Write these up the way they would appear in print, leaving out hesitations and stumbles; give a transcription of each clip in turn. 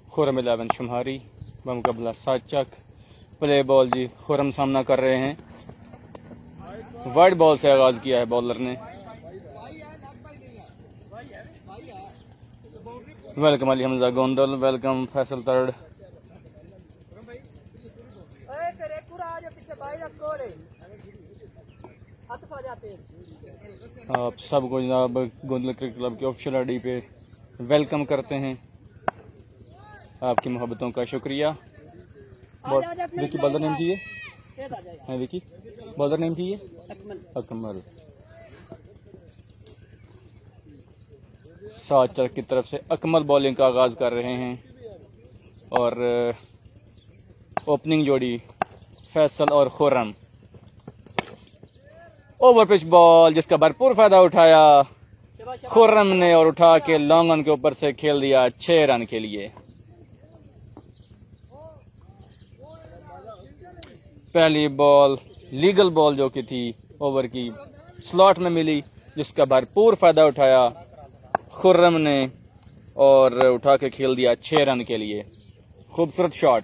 Khurram 11 शुमारी बमुकबला साचक play ball जी। खुरम सामना कर रहे हैं, वाइड बॉल से आगाज किया है बॉलर ने। Welcome Ali Hamza Gondal, welcome Faisal third. आप सबको जनाब गोंदल क्रिकेट क्लब के ऑफिशियल आईडी पे वेलकम करते हैं। आपकी मोहब्बतों का शुक्रिया। विकी बॉलर नेम की है, विकी बॉलर नेम की है अकमल। साचर की तरफ से अकमल बॉलिंग का आगाज कर रहे हैं और ओपनिंग जोड़ी फैसल और खुरम। ओवर पिच बॉल जिसका भरपूर फायदा उठाया खुरम ने और उठा के लॉन्ग ऑन के ऊपर से खेल दिया 6 रन के लिए। पहली बॉल लीगल बॉल जो कि थी ओवर की स्लॉट में मिली, जिसका भरपूर फायदा उठाया खुर्रम ने और उठा के खेल दिया 6 रन के लिए। खूबसूरत शॉट।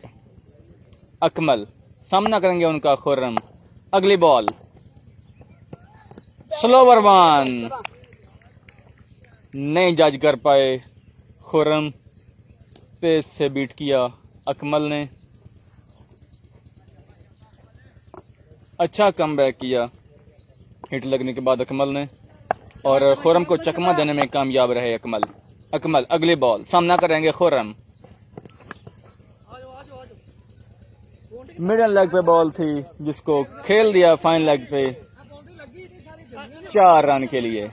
अकमल सामना करेंगे उनका खुर्रम। अगली बॉल स्लोवर वन, नहीं जज कर पाए खुर्रम, पेस से बीट किया अकमल ने। अच्छा कमबैक किया हिट लगने के बाद अकमल ने और खुर्रम को चकमा देने में कामयाब रहे अकमल। अकमल अगली बॉल सामना करेंगे खुर्रम। मिडल लेग पे बॉल थी जिसको खेल दिया फाइन लेग पे 4 रन के लिए।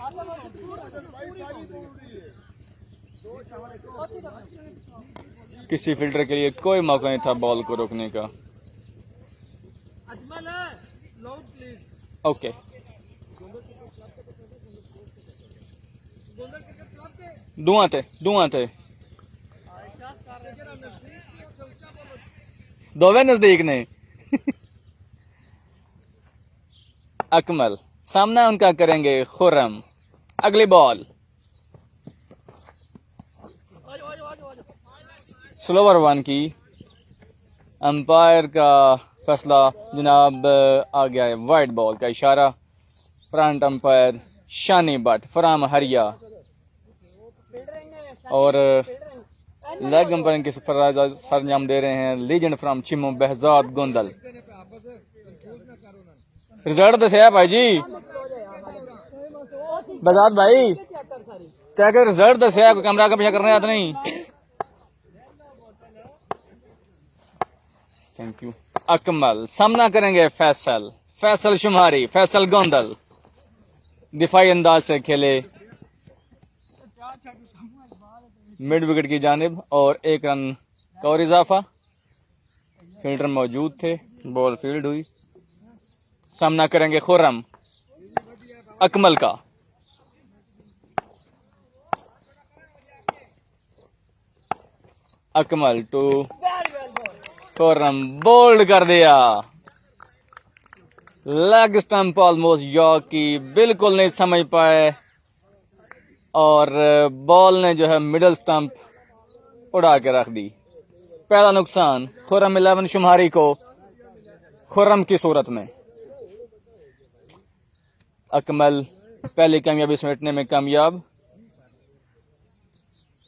किसी फील्डर के लिए कोई मौका नहीं था बॉल को रोकने का। ओके दुआ थे दोवे नजदीक ने। अकमल सामना उनका करेंगे खुर्रम। अगली बॉल स्लोवर वन की। अंपायर का फैसला जनाब आ गया है वाइड बॉल का इशारा। Front umpire Shani Bhatt from Haria और लेग अंपायरिंग के सरंजाम दे रहे हैं legend from Chimo Behzad Gondal. Result दसिया भाई जी, बहजाद भाई चेक रिजल्ट दसिया, कोई कैमरा का पीछा करने याद नहीं। Thank you. अकमल सामना करेंगे फैसल शुमारी, फैसल गोंदल दिफाई अंदाज से खेले मिड विकेट की जानिब और 1 रन का और इजाफा। फील्डर मौजूद थे, बॉल फील्ड हुई। सामना करेंगे खुर्रम अकमल का। अकमल टू खुर्रम बोल्ड कर दिया। लेग स्टंप ऑलमोस्ट यॉर्क की बिल्कुल नहीं समझ पाए और बॉल ने जो है मिडल स्टंप उड़ा के रख दी। पहला नुकसान खुर्रम 11 शुमारी को खुर्रम की सूरत में। अकमल पहली कामयाबी समेटने में कामयाब।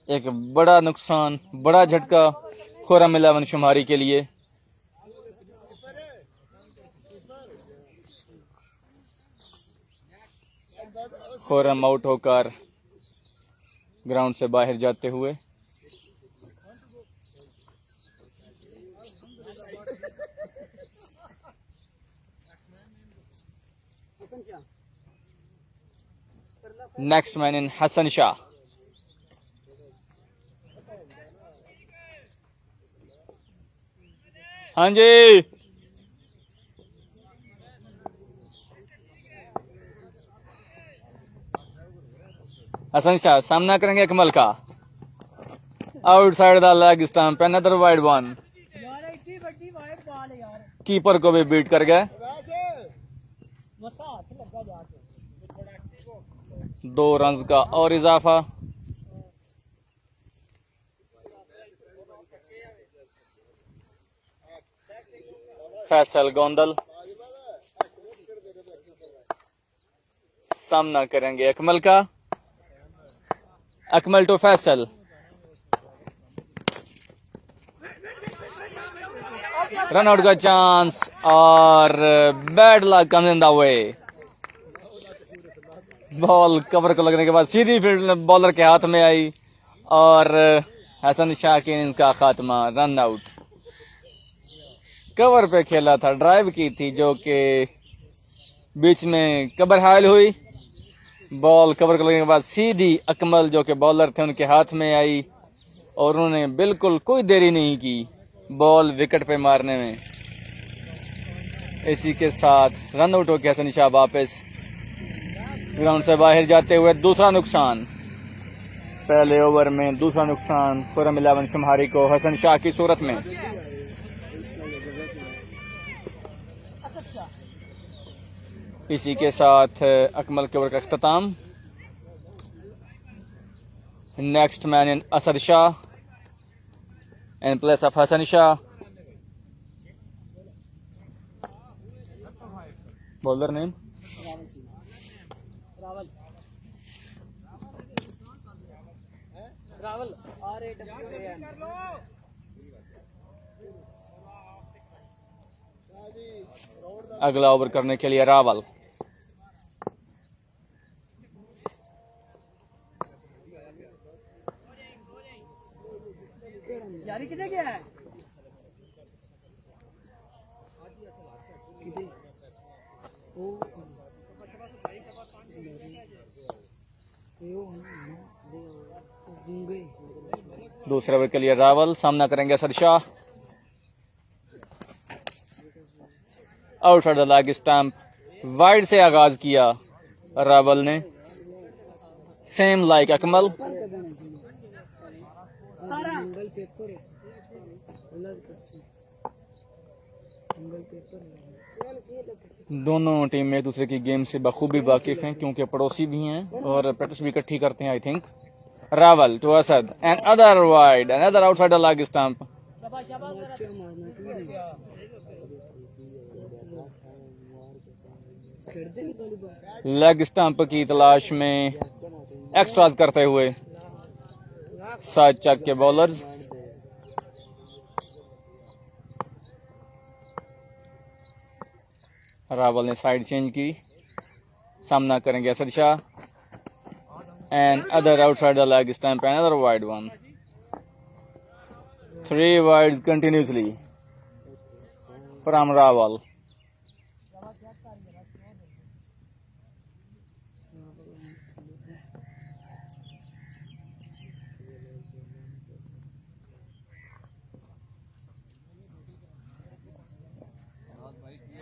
एक बड़ा नुकसान, बड़ा झटका खुर्रम 11 शुमारी के लिए। खुर्रम आउट होकर ग्राउंड से बाहर जाते हुए। Next man in Hasan Shah. हाँ जी हसन शाह सामना करेंगे अकमल का। Outside the leg stump, another wide one. Keeper को भी बीट कर गए। 2 रन का और इजाफा। फैसल गोंदल सामना करेंगे अकमल का। Akmal to Faisal. Run out का चांस और bad luck come in the way. Ball cover को लगने के बाद सीधी फील्ड बॉलर के हाथ में आई और हसन शाकिन का खात्मा। Run out. कवर पे खेला था, ड्राइव की थी जो कि बीच में कबर हायल हुई। बॉल कवर को लगने के बाद सीधी अकमल जो कि बॉलर थे उनके हाथ में आई और उन्होंने बिल्कुल कोई देरी नहीं की बॉल विकेट पे मारने में। इसी के साथ रन आउट होकर हसन शाह वापस ग्राउंड से बाहर जाते हुए। दूसरा नुकसान पहले ओवर में, दूसरा नुकसान खुर्रम 11 शुमारी को हसन शाह की सूरत में। इसी के साथ अकमल के ओवर का अख्ताम। Next man in Asad Shah in place of Hassan Shah. Bowler name? Raval. अगला ओवर करने के लिए रावल। यारी किधर गया है? दूसरे ओवर के लिए रावल सामना करेंगे Asad Shah. Outside the leg stump, wide से आगाज किया रावल ने, सेम लाइक अकमल। दोनों टीम एक दूसरे की गेम से बखूबी वाकिफ हैं क्योंकि पड़ोसी भी हैं और प्रैक्टिस भी इकट्ठी करते हैं। I think Rawal to Asad and other wide, another outside the leg stump. Leg stump की तलाश में एक्स्ट्राज करते हुए साइड चक के बॉलर्स। रावल ने साइड चेंज की, सामना करेंगे Asad Shah and other outside the leg stump, another wide one. 3 wides continuously from Rawal.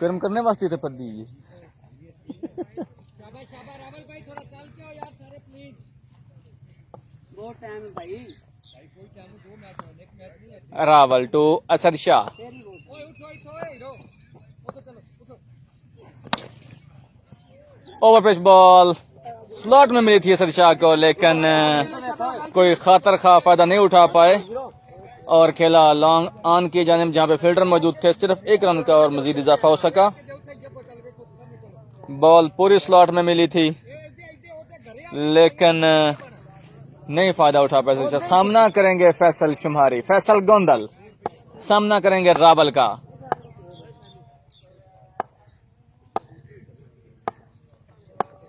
गर्म करने वास्ते तो पद दीजिए। Rawal to Asad Shah. Over pitch ball slot में मिली थी असद शाह को, लेकिन कोई खातर खा फायदा नहीं उठा पाए और खेला लॉन्ग ऑन की जानिब जहां पे फील्डर मौजूद थे। सिर्फ 1 रन का और मजीद इजाफा हो सका। बॉल पूरी स्लॉट में मिली थी लेकिन नहीं फायदा उठा पाए। सामना करेंगे फैसल शुमारी, फैसल गोंदल सामना करेंगे रावल का।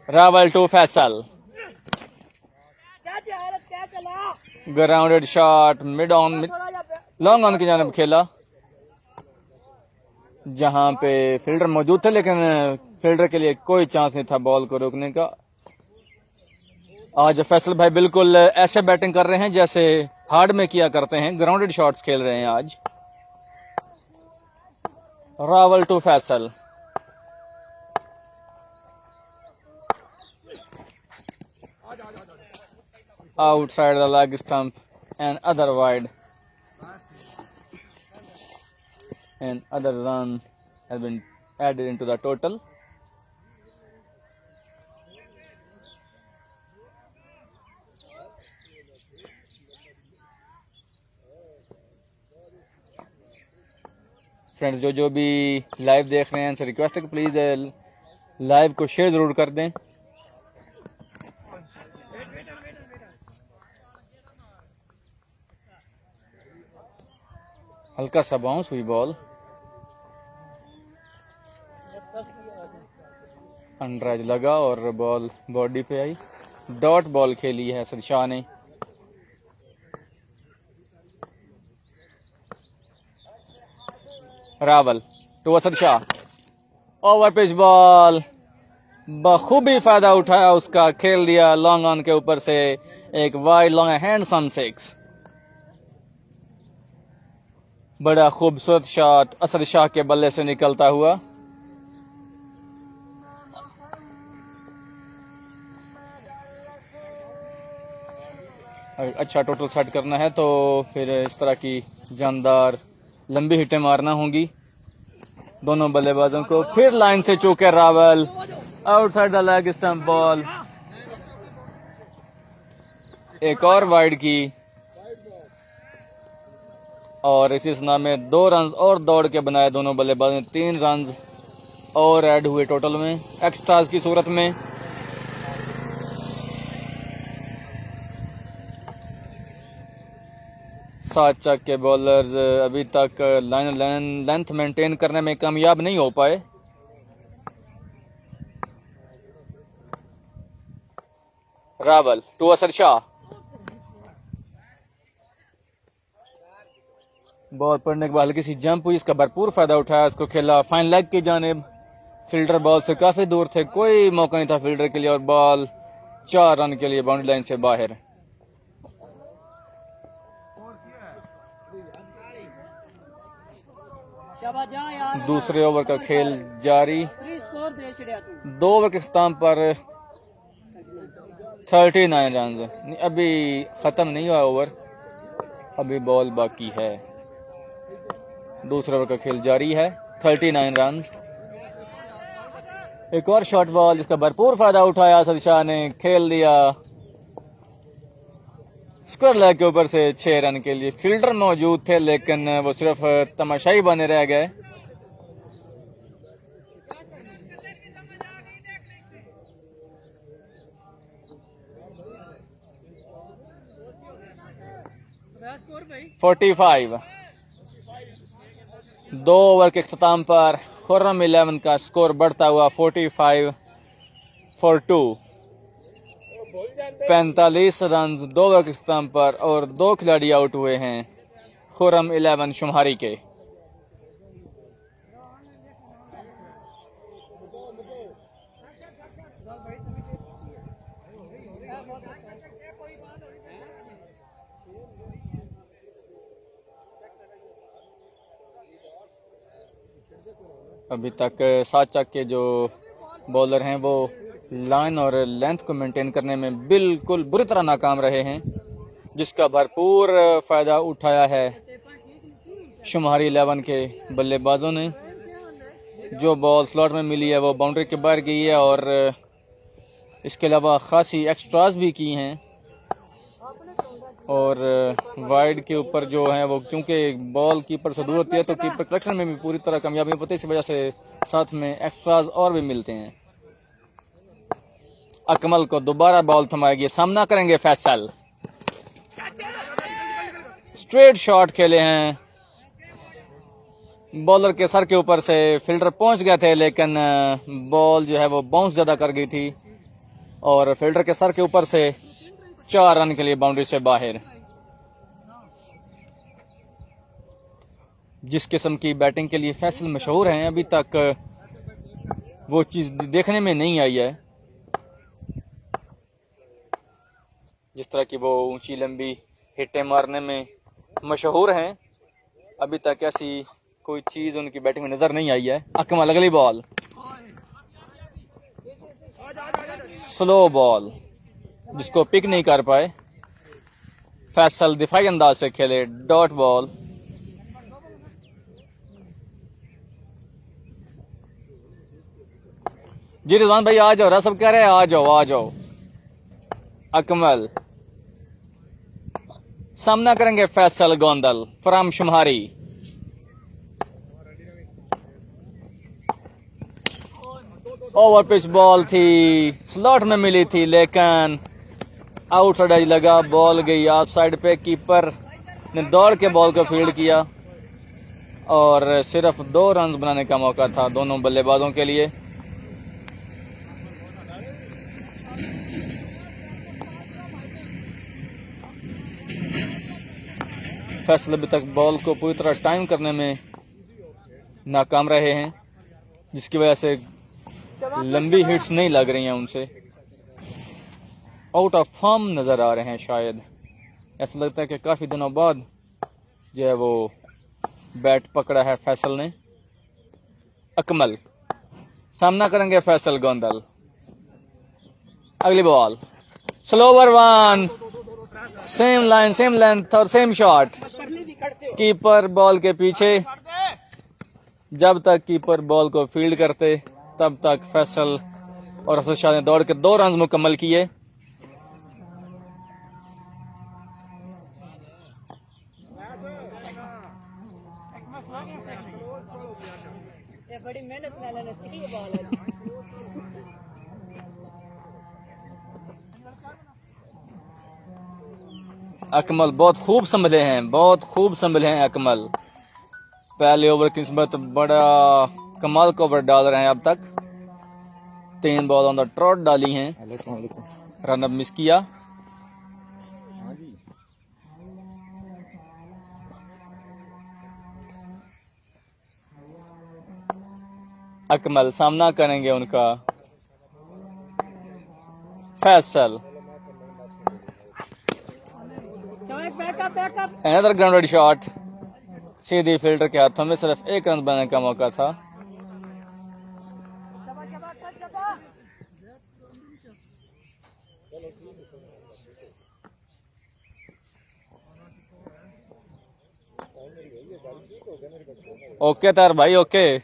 Rawal to Faisal, grounded shot mid on, long on की जानिब खेला जहां पे फील्डर मौजूद थे, लेकिन फील्डर के लिए कोई चांस नहीं था बॉल को रोकने का। आज फैसल भाई बिल्कुल ऐसे बैटिंग कर रहे हैं जैसे हार्ड में किया करते हैं, ग्राउंडेड शॉट्स खेल रहे हैं आज। Rawal to Faisal, outside the leg stump and other wide and other run has been added into the total. Friends, जो भी लाइव देख रहे हैं उनसे रिक्वेस्ट है कि प्लीज़ लाइव को शेयर ज़रूर कर दें। हल्का सा बाउंस हुई बॉल, अंडर एज लगा और बॉल बॉडी पे आई। डॉट बॉल खेली है असद शाह ने। Rawal to Asad Shah, over pitch ball, बखूबी फायदा उठाया उसका, खेल दिया लॉन्ग ऑन के ऊपर से एक वाइड लॉन्ग हैंड्स ऑन 6। बड़ा खूबसूरत शॉट असद शाह के बल्ले से निकलता हुआ। अच्छा टोटल सेट करना है तो फिर इस तरह की जानदार लंबी हिटें मारना होंगी दोनों बल्लेबाजों को। फिर लाइन से चूके Rawal, outside the leg stump ball, एक और वाइड की और इसी स्ना में 2 रन और दौड़ के बनाए दोनों बल्लेबाजों ने। 3 रन और ऐड हुए टोटल में एक्स्ट्रास की सूरत में। सात चक के बॉलर्स अभी तक लेंथ मेंटेन करने में कामयाब नहीं हो पाए। रावल टू असद शाह, बॉल पड़ने के बाद हल्की सी जंप हुई, इसका भरपूर फायदा उठाया, इसको खेला फाइन लेग की जानिब। फील्डर बॉल से काफी दूर थे, कोई मौका नहीं था फील्डर के लिए और बॉल 4 रन के लिए बाउंड्री लाइन से बाहर। दूसरे ओवर का खेल जारी। 2 ओवर के इख्तिताम पर 39 रन। अभी खत्म नहीं हुआ ओवर, अभी बॉल बाकी है। दूसरे ओवर का खेल जारी है। 39 रन। एक और शॉर्ट बॉल जिसका भरपूर फायदा उठाया असद शाह ने, खेल दिया स्क्वायर लेग के ऊपर से 6 रन के लिए। फील्डर मौजूद थे लेकिन वो सिर्फ तमाशाई बने रह गए। $45। 2 ओवर के इख्तिताम पर खुर्रम 11 का स्कोर बढ़ता हुआ 45 for 2। 45 रन 2 ओवर के इख्तिताम पर और 2 खिलाड़ी आउट हुए हैं खुर्रम 11 शुमारी के। अभी तक 7 चक के जो बॉलर हैं वो लाइन और लेंथ को मेंटेन करने में बिल्कुल बुरी तरह नाकाम रहे हैं, जिसका भरपूर फायदा उठाया है शुमारी 11 के बल्लेबाजों ने। जो बॉल स्लॉट में मिली है वो बाउंड्री के बाहर गई है और इसके अलावा खासी एक्स्ट्रास भी की हैं और वाइड के ऊपर जो है वो क्योंकि बॉल कीपर से दूर होती है तो कीपर कलेक्शन में भी पूरी तरह कामयाबी होती है, इस वजह से साथ में एक्स्ट्रास और भी मिलते हैं। अकमल को दोबारा बॉल थमाएगी, सामना करेंगे फैसल। स्ट्रेट शॉट खेले हैं, बॉलर के सर के ऊपर से फील्डर पहुंच गए थे लेकिन बॉल जो है वो बाउंस ज्यादा कर गई थी और फील्डर के सर के ऊपर से 4 रन के लिए बाउंड्री से बाहर। जिस किस्म की बैटिंग के लिए फैसल मशहूर हैं, अभी तक वो चीज देखने में नहीं आई है। जिस तरह की वो ऊंची लंबी हिट्टें मारने में मशहूर हैं, अभी तक ऐसी कोई चीज उनकी बैटिंग में नजर नहीं आई है। अकमल अगली बॉल, स्लो बॉल जिसको पिक नहीं कर पाए। फैसल दिफाई अंदाज से खेले, डॉट बॉल। जी रिजवान भाई आ जाओ, रसब कह रहे हैं आ जाओ आ जाओ। अकमल सामना करेंगे Faisal Gondal from Shumari. Over pitch ball थी, स्लॉट में मिली थी लेकिन आउटसाइड एज लगा, बॉल गई ऑफ साइड पे। कीपर ने दौड़ के बॉल को फील्ड किया और सिर्फ 2 रन बनाने का मौका था दोनों बल्लेबाजों के लिए। फैसल अभी तक बॉल को पूरी तरह टाइम करने में नाकाम रहे हैं, जिसकी वजह से लंबी हिट्स नहीं लग रही हैं उनसे। आउट ऑफ फॉर्म नजर आ रहे हैं शायद। ऐसा लगता है कि काफी दिनों बाद जो है वो बैट पकड़ा है फैसल ने। अकमल सामना करेंगे फैसल गोंदल। अगली ball slower one, same line same length और सेम शॉट। कीपर बॉल के पीछे, जब तक कीपर बॉल को फील्ड करते तब तक फैसल और असद शाह ने दौड़ के 2 रन मुकम्मल किए। बड़ी मेहनत वाला सीधी बॉल है। अकमल बहुत खूब संभले हैं, बहुत खूब संभले हैं अकमल। पहले ओवर की निस्बत बड़ा कमाल का ओवर डाल रहे हैं अब तक। 3 बॉल ऑन द ट्रॉट डाली हैं, रन अप मिस किया। अकमल सामना करेंगे उनका फैसल। अनदर ग्राउंडेड शॉट, सीधी फील्डर के हाथों में। सिर्फ 1 रन बनाने का मौका था। ओके तार भाई ओके।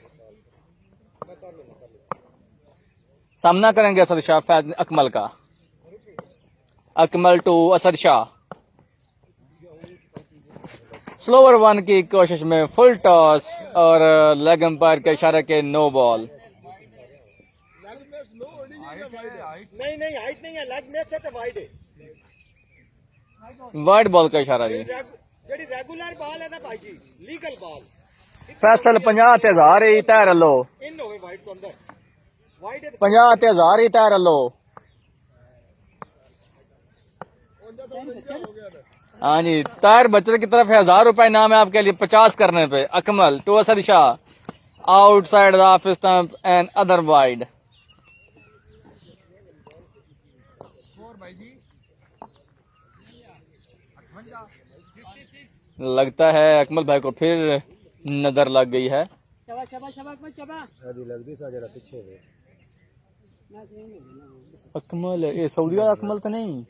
सामना करेंगे असद शाह अकमल का। Akmal to Asad Shah. Slower one की कोशिश में फुल टॉस और लेग अंपायर के इशारे के नो बॉल। नहीं हाइट नहीं है, लेग में से तो वाइड है। वाइड बॉल का इशारा जी। जेडी रेगुलर बॉल है ना भाई जी, लीगल बॉल। फैसल 50 ते 1000 ही तैर लो, इन होवे वाइड तो अंदर वाइड है। 50 ते 1000 ही तैर लो। हाँ जी, तार बचत की तरफ है। 1000 रुपए इनाम है आपके लिए 50 करने पे। Akmal to Asad Shah, outside the off stump and other wide. लगता है अकमल भाई को फिर नजर लग गई है। अकमल ये सऊदी वाला अकमल तो नहीं?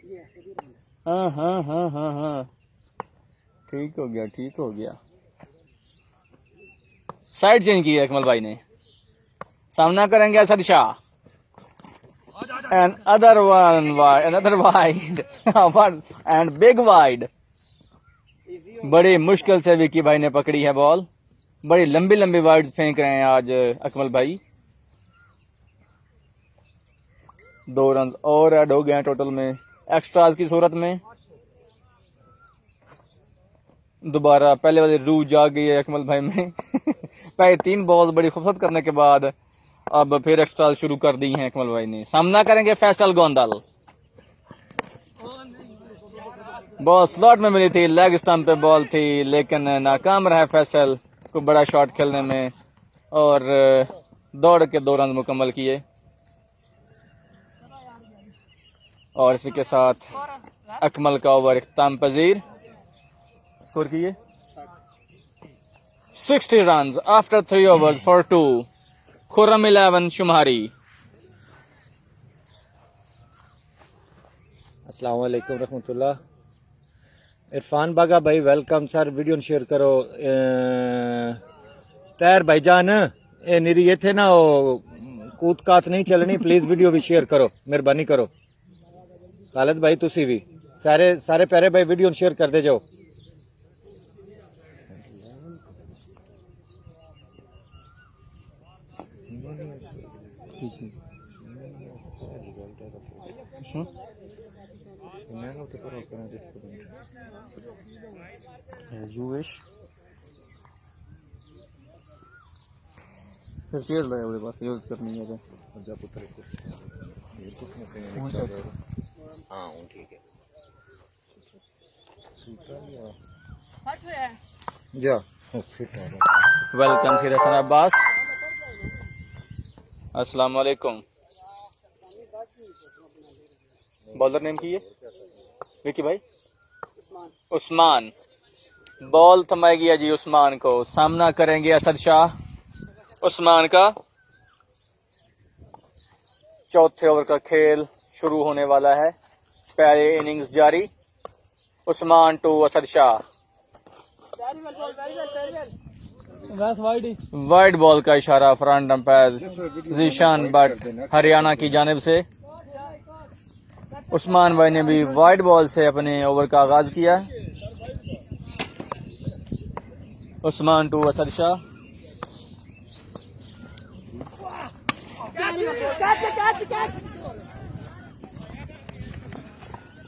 हाँ हाँ हाँ हाँ हाँ, ठीक हो गया ठीक हो गया। साइड चेंज की है अकमल भाई ने। सामना करेंगे Asad Shah. And other one wide, another wide and big wide. बड़ी मुश्किल से विकी भाई ने पकड़ी है बॉल। बड़ी लंबी लंबी वाइड फेंक रहे हैं आज अकमल भाई। 2 रन और ऐड हो गए हैं टोटल में एक्स्ट्राज की सूरत में। दोबारा पहले वाली रूह जाग गई है अकमल भाई में। पहले 3 बॉल बड़ी खूबसूरत करने के बाद अब फिर एक्स्ट्रा शुरू कर दी हैं अकमल भाई ने। सामना करेंगे फैसल गोंदल। बॉल स्लॉट में मिली थी, लेग स्टंप पे बॉल थी, लेकिन नाकाम रहा फैसल को बड़ा शॉट खेलने में और दौड़ के 2 रन मुकम्मल किए। और इसी के साथ अकमल का ओवर इख्तिताम पजीर। स्कोर किए 60 run after 3 overs for 2। Khurram 11 शुमारी। अस्सलाम वालेकुम रहमतुल्लाह। इरफान बागा भाई वेलकम सर, वीडियो शेयर करो। तैर भाईजान ए निरी ये थे ना वो कूद कात नहीं चलनी, प्लीज वीडियो भी शेयर करो, मेहरबानी करो। खालिद भाई तुसी भी सारे प्यारे भाई वीडियो शेयर करते जाओ। You wish. फिर चेयर लाया मेरे पास यूज करनी है तो हाँ ठीक है सच है जा। वेलकम सी हसन अब्बास, अस्सलाम वालेकुम। बॉलर नेम की है विकी भाई, उस्मान। बॉल थमाई गया जी उस्मान को, सामना करेंगे असद शाह। उस्मान का चौथे ओवर का खेल शुरू होने वाला है, पहले इनिंग्स जारी। Usman to Asad Shah. Wide ball का इशारा फ्रंट अंपायर जीशान भट्ट हरियाणा की जानिब से। उस्मान भाई ने भी वाइड बॉल से अपने ओवर का आगाज किया। उस्मान टू असद शाह।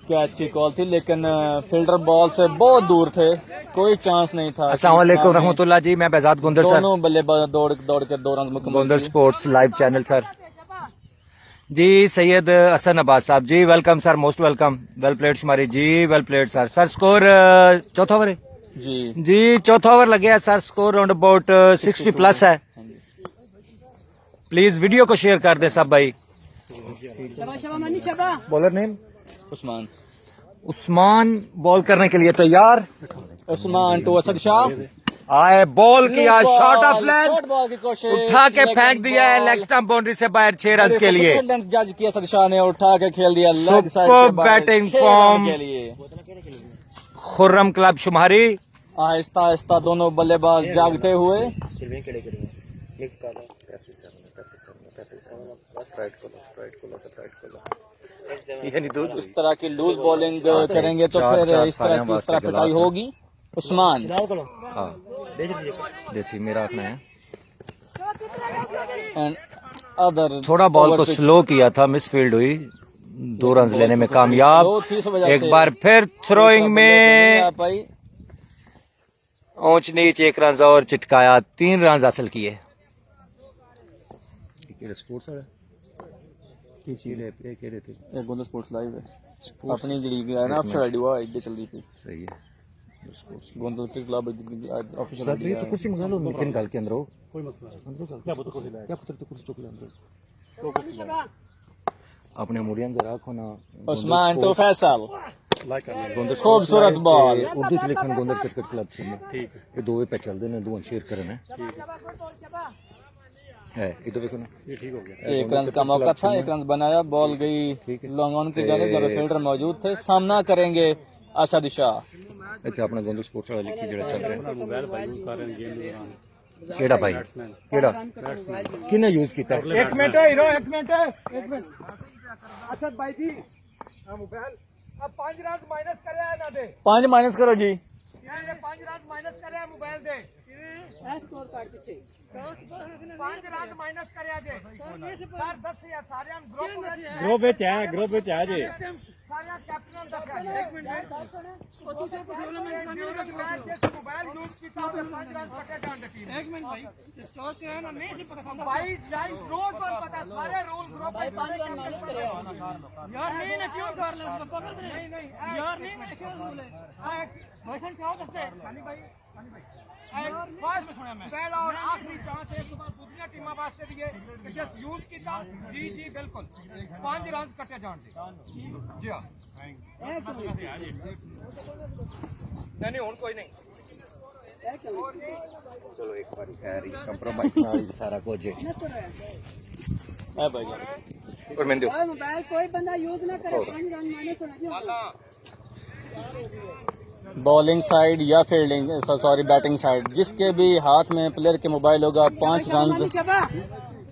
कैच की कॉल थी लेकिन फील्डर बॉल से बहुत दूर थे, कोई चांस नहीं था। अस्सलाम वालेकुम रहमतुल्लाह जी, मैं बेजाद गुंदर सर, दोनों बल्लेबाज दौड़ के 2 रन मुकम्मल गुंदर किए। स्पोर्ट्स लाइव चैनल सर जी। सैयद हसन अब्बास साहब जी welcome sir, most welcome. Well played Shumari जी, well played sir. Sir score चौथा ओवर है जी, चौथा ओवर लगे है sir. Score round about 60 plus है। प्लीज वीडियो को शेयर कर दे सब भाई। Bowler name Usman. Usman ball करने के लिए तैयार। उस्मान टू असद शाह। आए बॉल किया, shot off length short ball की कोशिश, उठा के फेंक दिया है लेग स्टंप बाउंड्री से बाहर 6 रन के लिए। जज किया असद शाह ने, उठा के खेल दिया लेग साइड से सुपर बाहर, बैटिंग 6 रन फॉर्म के लिए। खुर्रम क्लब शुमारी। आहिस्ता आहिस्ता दोनों बल्लेबाज जागते हुए। इस तरह की लूज बॉलिंग करेंगे तो फिर इस तरह की पिटाई होगी। उस्मान देसी मेरा रखना है। एंड अदर थोड़ा बॉल को स्लो किया था, मिसफील्ड हुई, 2 रन लेने में कामयाब। एक बार फिर थ्रोइंग में ऊंच नीच 1 रन और चिटकाया, 3 रन हासिल किए। स्पोर्ट्स लाइव है अपनी जड़ी है ना, ऑफिशियल आईडी हुआ आईडी चल रही थी। सही है। गोंदल क्लब ऑफिशियल ये तो कुर्सी मंगा लो, लेकिन घर के अंदर हो, कोई मसला क्या पुत्र तो कुर्सी चुक ले अंदर अपने मुड़ियन जरा रखो ना। उस्मान टू फैसल। खूबसूरत बॉल। उर्दू च लिखन गोंदल क्रिकेट क्लब ठीक है। ये 2 पे चल देने, 2 शेयर करना है। ये तो देखो ना, ये ठीक हो गया। 1 रन का मौका था, 1 रन बनाया, बॉल गई लॉन्ग ऑन की जानिब जब फील्डर मौजूद थे। सामना करेंगे असद शाह। अच्छा अपना गोंदल स्पोर्ट्स वाला लिखी जेड़ा चल रहा है। केड़ा भाई केड़ा किने यूज कीता? एक मिनट हीरो, एक मिनट असद भाई जी मोबाइल अब 5 रन माइनस करे ना दे। 5 माइनस करो जी, 5 रन माइनस करे मोबाइल दे। स्कोर कार्ड पीछे 5 रन माइनस करे दे सर। 10 या सारे ग्रुप ਵਿੱਚ ਹੈ ग्रुप ਵਿੱਚ ਹੈ ਜੀ। सारे कैप्टन 10 एक मिनट और तुझे प्रॉब्लम है मोबाइल यूज कीता तो 5 रन पटे जान दी टीम। एक मिनट भाई स्कोर क्या है ना नहीं से पता समझ भाई लाइव रोज पर पता सारे रूल ग्रुप भाई 5 रन माइनस करे यार नहीं ना क्यों कर ले उसको पकड़ दे। नहीं यार नहीं मैं क्यों बोले भाषण क्या करते खानी भाई फर्स्ट पहला और आखिरी चांस है सुबह दूसरी टीमां वास्ते भी है कि जस्ट यूज कीता। जी जी बिल्कुल 5 रन कटे जान दे जी हां। नहीं हुन कोई नहीं। चलो एक बार खैर कंप्रोमाइज नाल सारा कुछ है भाई और मैं दो मोबाइल कोई बंदा यूज ना करे 5 रन माइनस होना बॉलिंग साइड या फील्डिंग सॉरी बैटिंग साइड, जिसके भी हाथ में प्लेयर के मोबाइल होगा 5 रन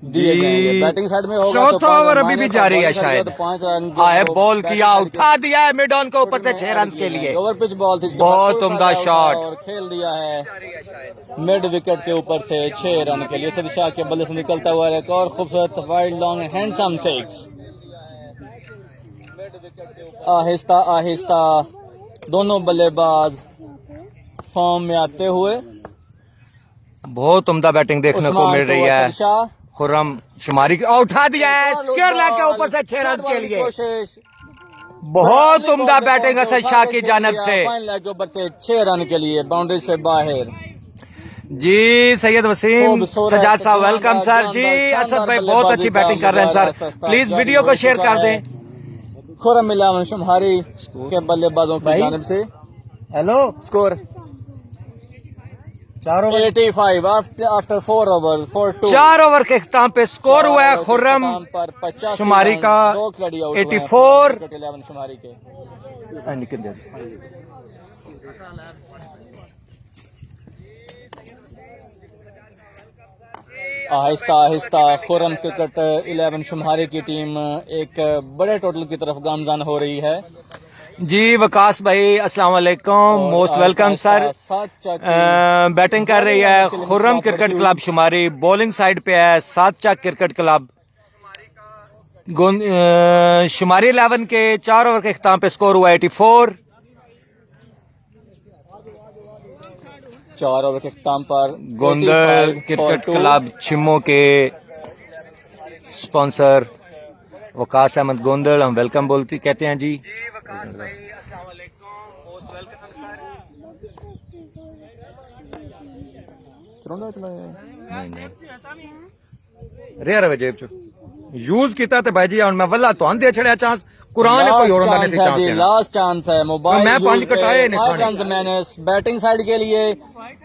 दिए जाएंगे। बैटिंग साइड में होगा चौथा तो 5 ओवर रन अभी भी माइनस, जारी और है bowling शायद। करेगा तो 5 रन आए जो बॉल बैटिंग किया, साइड उठा दिया है मिड ऑन के ऊपर से 6 रन के लिए। ओवर पिच बॉल थी, इसके बहुत बाद कोई उम्दा फायदा शॉट। उठाया और खेल दिया है मिड विकेट के ऊपर से 6 रन के लिए। सदी शाह के बल्ले से निकलता हुआ एक और खूबसूरत wide long handsome six. Aahista Aahista दोनों बल्लेबाज फॉर्म में आते हुए बहुत उम्दा बैटिंग देखने को मिल रही है। शाह खुर्रम शुमारी और उठा दिया है स्क्वायर लेग के ऊपर से 6 रन के लिए। कोशिश, बहुत उम्दा बैटिंग असद शाह की जानिब से। फाइन लेग के ऊपर से 6 रन के लिए बाउंड्री से बाहर। जी सैयद वसीम खूबसूरत सजाद साहब वेलकम सर। शानदार, जी शानदार असद भाई बल्लेबाजी बहुत अच्छी का बैटिंग कर रहे हैं सर। मुजाहरा प्लीज जारी वीडियो को हो शेयर चुका कर है। दें। खुर्रम इलेवन शुमारी के बल्लेबाजों की भाई। जानिब से hello score 85 after 4 over 4-2। 4 over के इख्तिताम पे स्कोर हुआ है खुर्रम पर 85 शुमारी रन, का 2 खिलाड़ी आउट हुए हैं 84। क्रिकेट 11 शुमारी के। निकल दे। आहिस्ता आहिस्ता खुर्रम क्रिकेट 11 शुमारी की टीम एक बड़े टोटल की तरफ गामजान हो रही है। जी वकास भाई अस्सलाम वालेकुम, मोस्ट वेलकम सर। बैटिंग कर रही है Khurram cricket club Shumari, bowling side पे है सात चक क्रिकेट क्लब। शुमारी 11 के 4 ओवर के इख्तिताम पे स्कोर हुआ 84। 4 ओवर के इख्तिताम पर गोंदल 85 क्रिकेट for 2। क्लब छिम्मो के स्पॉन्सर वकास अहमद गोंदल, हम वेलकम बोलती कहते हैं जी। रेयर है जेब चो यूज किया तो भाई जी मैं वल्ला तो दे छड़िया चांस कुरान ने कोई और होंदा नहीं चांस देना। लास्ट चांस है मोबाइल। मैं 5 कटाए नहीं सोने। रन मैनेज बैटिंग साइड के लिए,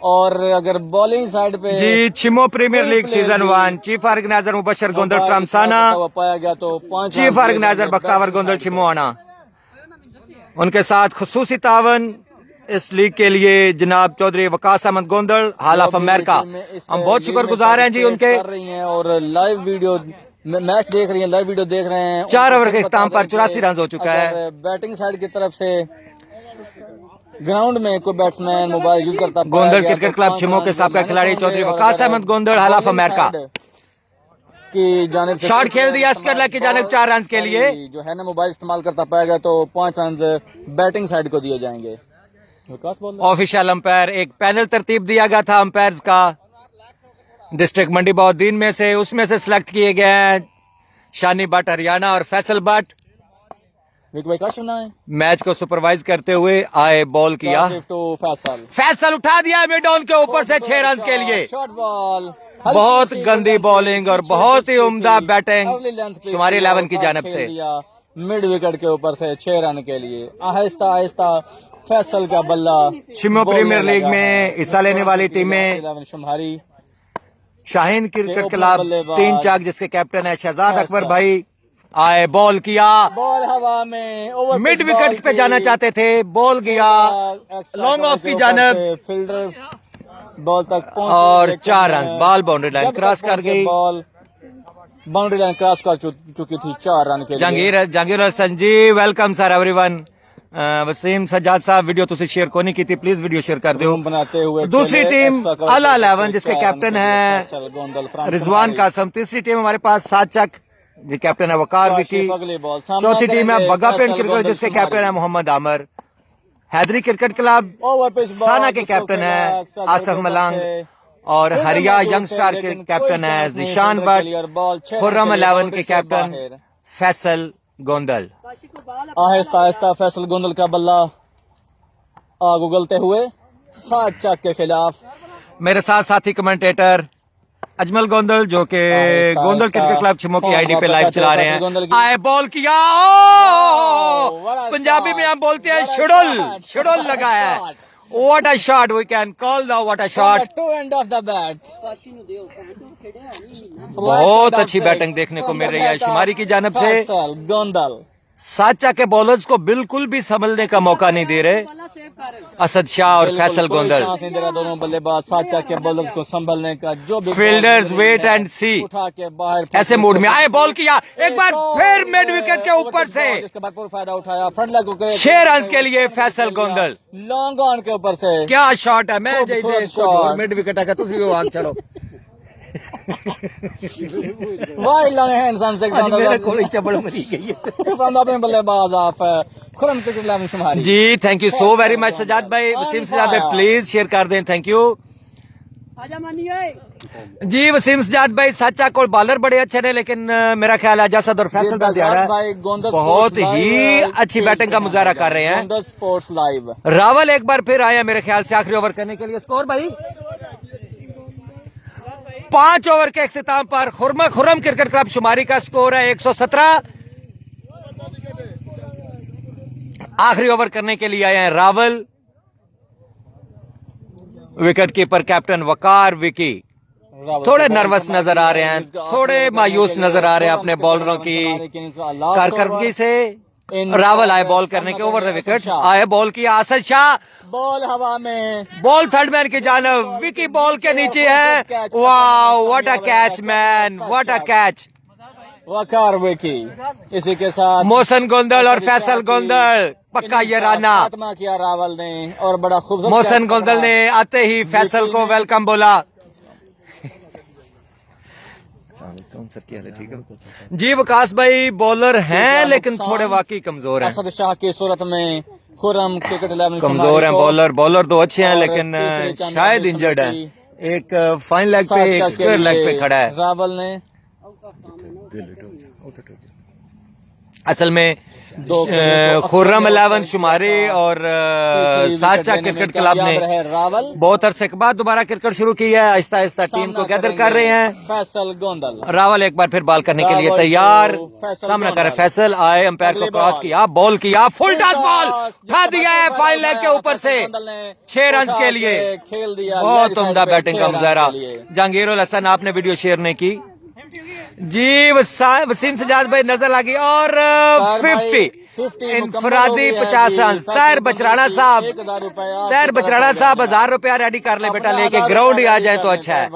और अगर बॉलिंग साइड पे जी Chimo premier league season 1 chief organiser Mubashar Gondal from Sana, पाया गया तो 5 चीफ ऑर्गेनाइजर बख्तावर गोंदल छिमो आना। उनके साथ खुसूसी तावन इस लीग के लिए जनाब चौधरी वकास अहमद गोंदल हाल ऑफ अमेरिका। हम बहुत शुक्रगुजार हैं जी उनके। कर रही हैं और लाइव वीडियो मैच देख रही हैं, लाइव वीडियो देख रहे हैं। 4 ओवर के इख्तिताम पर 84 रन हो चुका है। बैटिंग साइड की तरफ से ग्राउंड में कोई बैट्समैन मोबाइल यूज करता गोंदल क्रिकेट क्लब छिमो के साबका खिलाड़ी चौधरी वकास अहमद गोंदल हाल ऑफ अमेरिका की जानिब से शॉट खेल दिया स्क्वायर लेग की जानिब 4 रन के लिए। जो है ना मोबाइल इस्तेमाल करता पाएगा तो 5 रन बैटिंग साइड को दिए जाएंगे। ऑफिशियल अंपायर एक पैनल तरतीब दिया गया था अंपायर्स का डिस्ट्रिक्ट मंडी बहाउद्दीन में से, उसमें से सिलेक्ट किए गए हैं शानी भट्ट हरियाणा और फैसल भट्ट। मैच को सुपरवाइज करते हुए आए बॉल किया फैसल उठा दिया मिड ऑन के ऊपर से 6 रन के लिए। शॉर्ट बॉल, बहुत गंदी बॉलिंग और बहुत ही उम्दा बैटिंग शुमारी 11 की जानिब से। मिड विकेट के ऊपर से 6 रन के लिए। आहिस्ता आहिस्ता फैसल का बल्ला। छिमो प्रीमियर लीग में हिस्सा लेने वाली टीमें शुमारी शाहीन क्रिकेट क्लब 3 चाक जिसके कैप्टन है शहजाद अकबर भाई आए बॉल किया, बॉल हवा में मिड विकेट पे जाना चाहते थे, बॉल गया लॉन्ग ऑफ की जानब, फील्डर बॉल तक पहुंचे और 4 run ball boundary line cross कर गई। बॉल बाउंड्री लाइन क्रॉस कर चुकी थी 4 रन के लिए। Jahangir Hasan ji welcome sir everyone. Waseem Sajjad साहब वीडियो तुसी शेयर को नहीं की थी, प्लीज वीडियो शेयर कर दो। बनाते हुए दूसरी टीम अला 11 जिसके कैप्टन है रिजवान कासम। तीसरी टीम हमारे पास 7 चक जी कैप्टन है वकार विकी। चौथी टीम है बग्गा पेंट क्रिकेट जिसके कैप्टन है मोहम्मद आमर। हैदरी क्रिकेट क्लब साना के कैप्टन है आसफ मलांग और हरिया यंग स्टार के कैप्टन है जिशान भट्ट। खुर्रम 11 के कैप्टन फैसल गोंदल। आहिस्ता आहिस्ता फैसल गोंदल का बल्ला आग उगलते हुए 7 चक के खिलाफ। मेरे साथ साथी कमेंटेटर अजमल गोंदल जो कि गोंदल क्रिकेट क्लब छिमो की आईडी पे लाइव चला रहे हैं। आए बॉल किया, पंजाबी में हम बोलते हैं शुडुल लगा है। What a shot, we can call now what a shot. Toe end of the bat. बहुत अच्छी बैटिंग देखने को मिल रही है शुमारी की जानब से। गोंदल साचा के बॉलर्स को बिल्कुल भी संभलने का मौका नहीं दे रहे वाला सेव कर असद शाह और फैसल कोई गोंदल। चांस नहीं दे रहा दोनों बल्लेबाज साचा के बॉलर्स को संभलने का। जो भी फील्डर्स बॉल वेट है, एंड सी। उठा के बाहर ऐसे मूड में आए, बॉल किया एक बार फिर मिड विकेट के ऊपर से, इसका भरपूर फायदा उठाया। फ्रंट लेग को 6 रन के लिए फैसल गोंदल। लॉन्ग ऑन के ऊपर से क्या शॉट है, मैं खूबसूरत शॉट। मिड विकेट है तुम भी आग चलो वाइड लॉन्ग हैंड्स ऑन से मेरे को चबड़ मरी गई है। फ्रॉम द बल्लेबाज ऑफ खुरम क्रिकेट 11 शुमारी। जी thank you so very much Sajjad भाई, वसीम सजाद भाई प्लीज शेयर कर दें, थैंक यू आजा मानिए जी। वसीम सजाद भाई साचा को बॉलर बड़े अच्छे ने, लेकिन मेरा ख्याल है जसद और फैसल का दिहाड़ा बहुत ही अच्छी बैटिंग का मुजाहरा कर रहे हैं। स्पोर्ट्स लाइव रावल एक बार फिर आया मेरे ख्याल से आखिरी ओवर करने के लिए। स्कोर भाई 5 ओवर के इख्तिताम पर खुर्रम क्रिकेट क्लब शुमारी का स्कोर है 117। आखिरी ओवर करने के लिए आए हैं रावल। विकेट कीपर कैप्टन वकार विकी थोड़े नर्वस नजर आ रहे हैं, थोड़े मायूस नजर आ रहे हैं अपने बॉलरों की कारकर्दगी से। रावल आए बॉल करने के, ओवर द विकेट आए बॉल किया असद शाह, बॉल हवा में, बॉल थर्ड मैन की जानब, विकी बॉल के नीचे है। Wow what a catch man, what a catch. Waqar Vicky इसी के साथ मोहसन गोंदल और फैसल गोंदल पक्का ये राना। खात्मा किया रावल ने और बड़ा खूबसूरत मोहसन गोंदल ने आते ही फैसल को वेलकम बोला। सर क्या है, ठीक है जी। विकास भाई बॉलर हैं लेकिन थोड़े वाकई कमजोर हैं, असद शाह की सूरत में खुरम क्रिकेट 11 कमजोर हैं बॉलर तो अच्छे हैं लेकिन शायद इंजर्ड हैं। एक फाइन लेग पे एक स्क्वायर लेग पे खड़ा है रावल ने। असल में खुर्रम 11 शुमारी और साचा क्रिकेट क्लब ने रावल बहुत अरसे के बाद दोबारा क्रिकेट शुरू की है। आहिस्ता आहिस्ता टीम को गैदर कर रहे हैं। फैसल गोंदल रावल एक बार फिर बॉल करने के लिए तैयार, सामना करे फैसल आए, अंपायर को क्रॉस किया, बॉल किया, फुल टॉस बॉल उठा दिया है फाइन लेग के ऊपर से 6 रन के लिए। खेल दिया बहुत उम्दा बैटिंग का मुजाहरा। जहांगीर उल हसन आपने वीडियो शेयर नहीं की जी। वसीम सजाद भाई नजर लगी और 50 इनफरादी 50 रन। तैर बचराना साहब 1000 रुपया रेडी कर ले बेटा, लेके ग्राउंड ही आ जाए तो अच्छा है।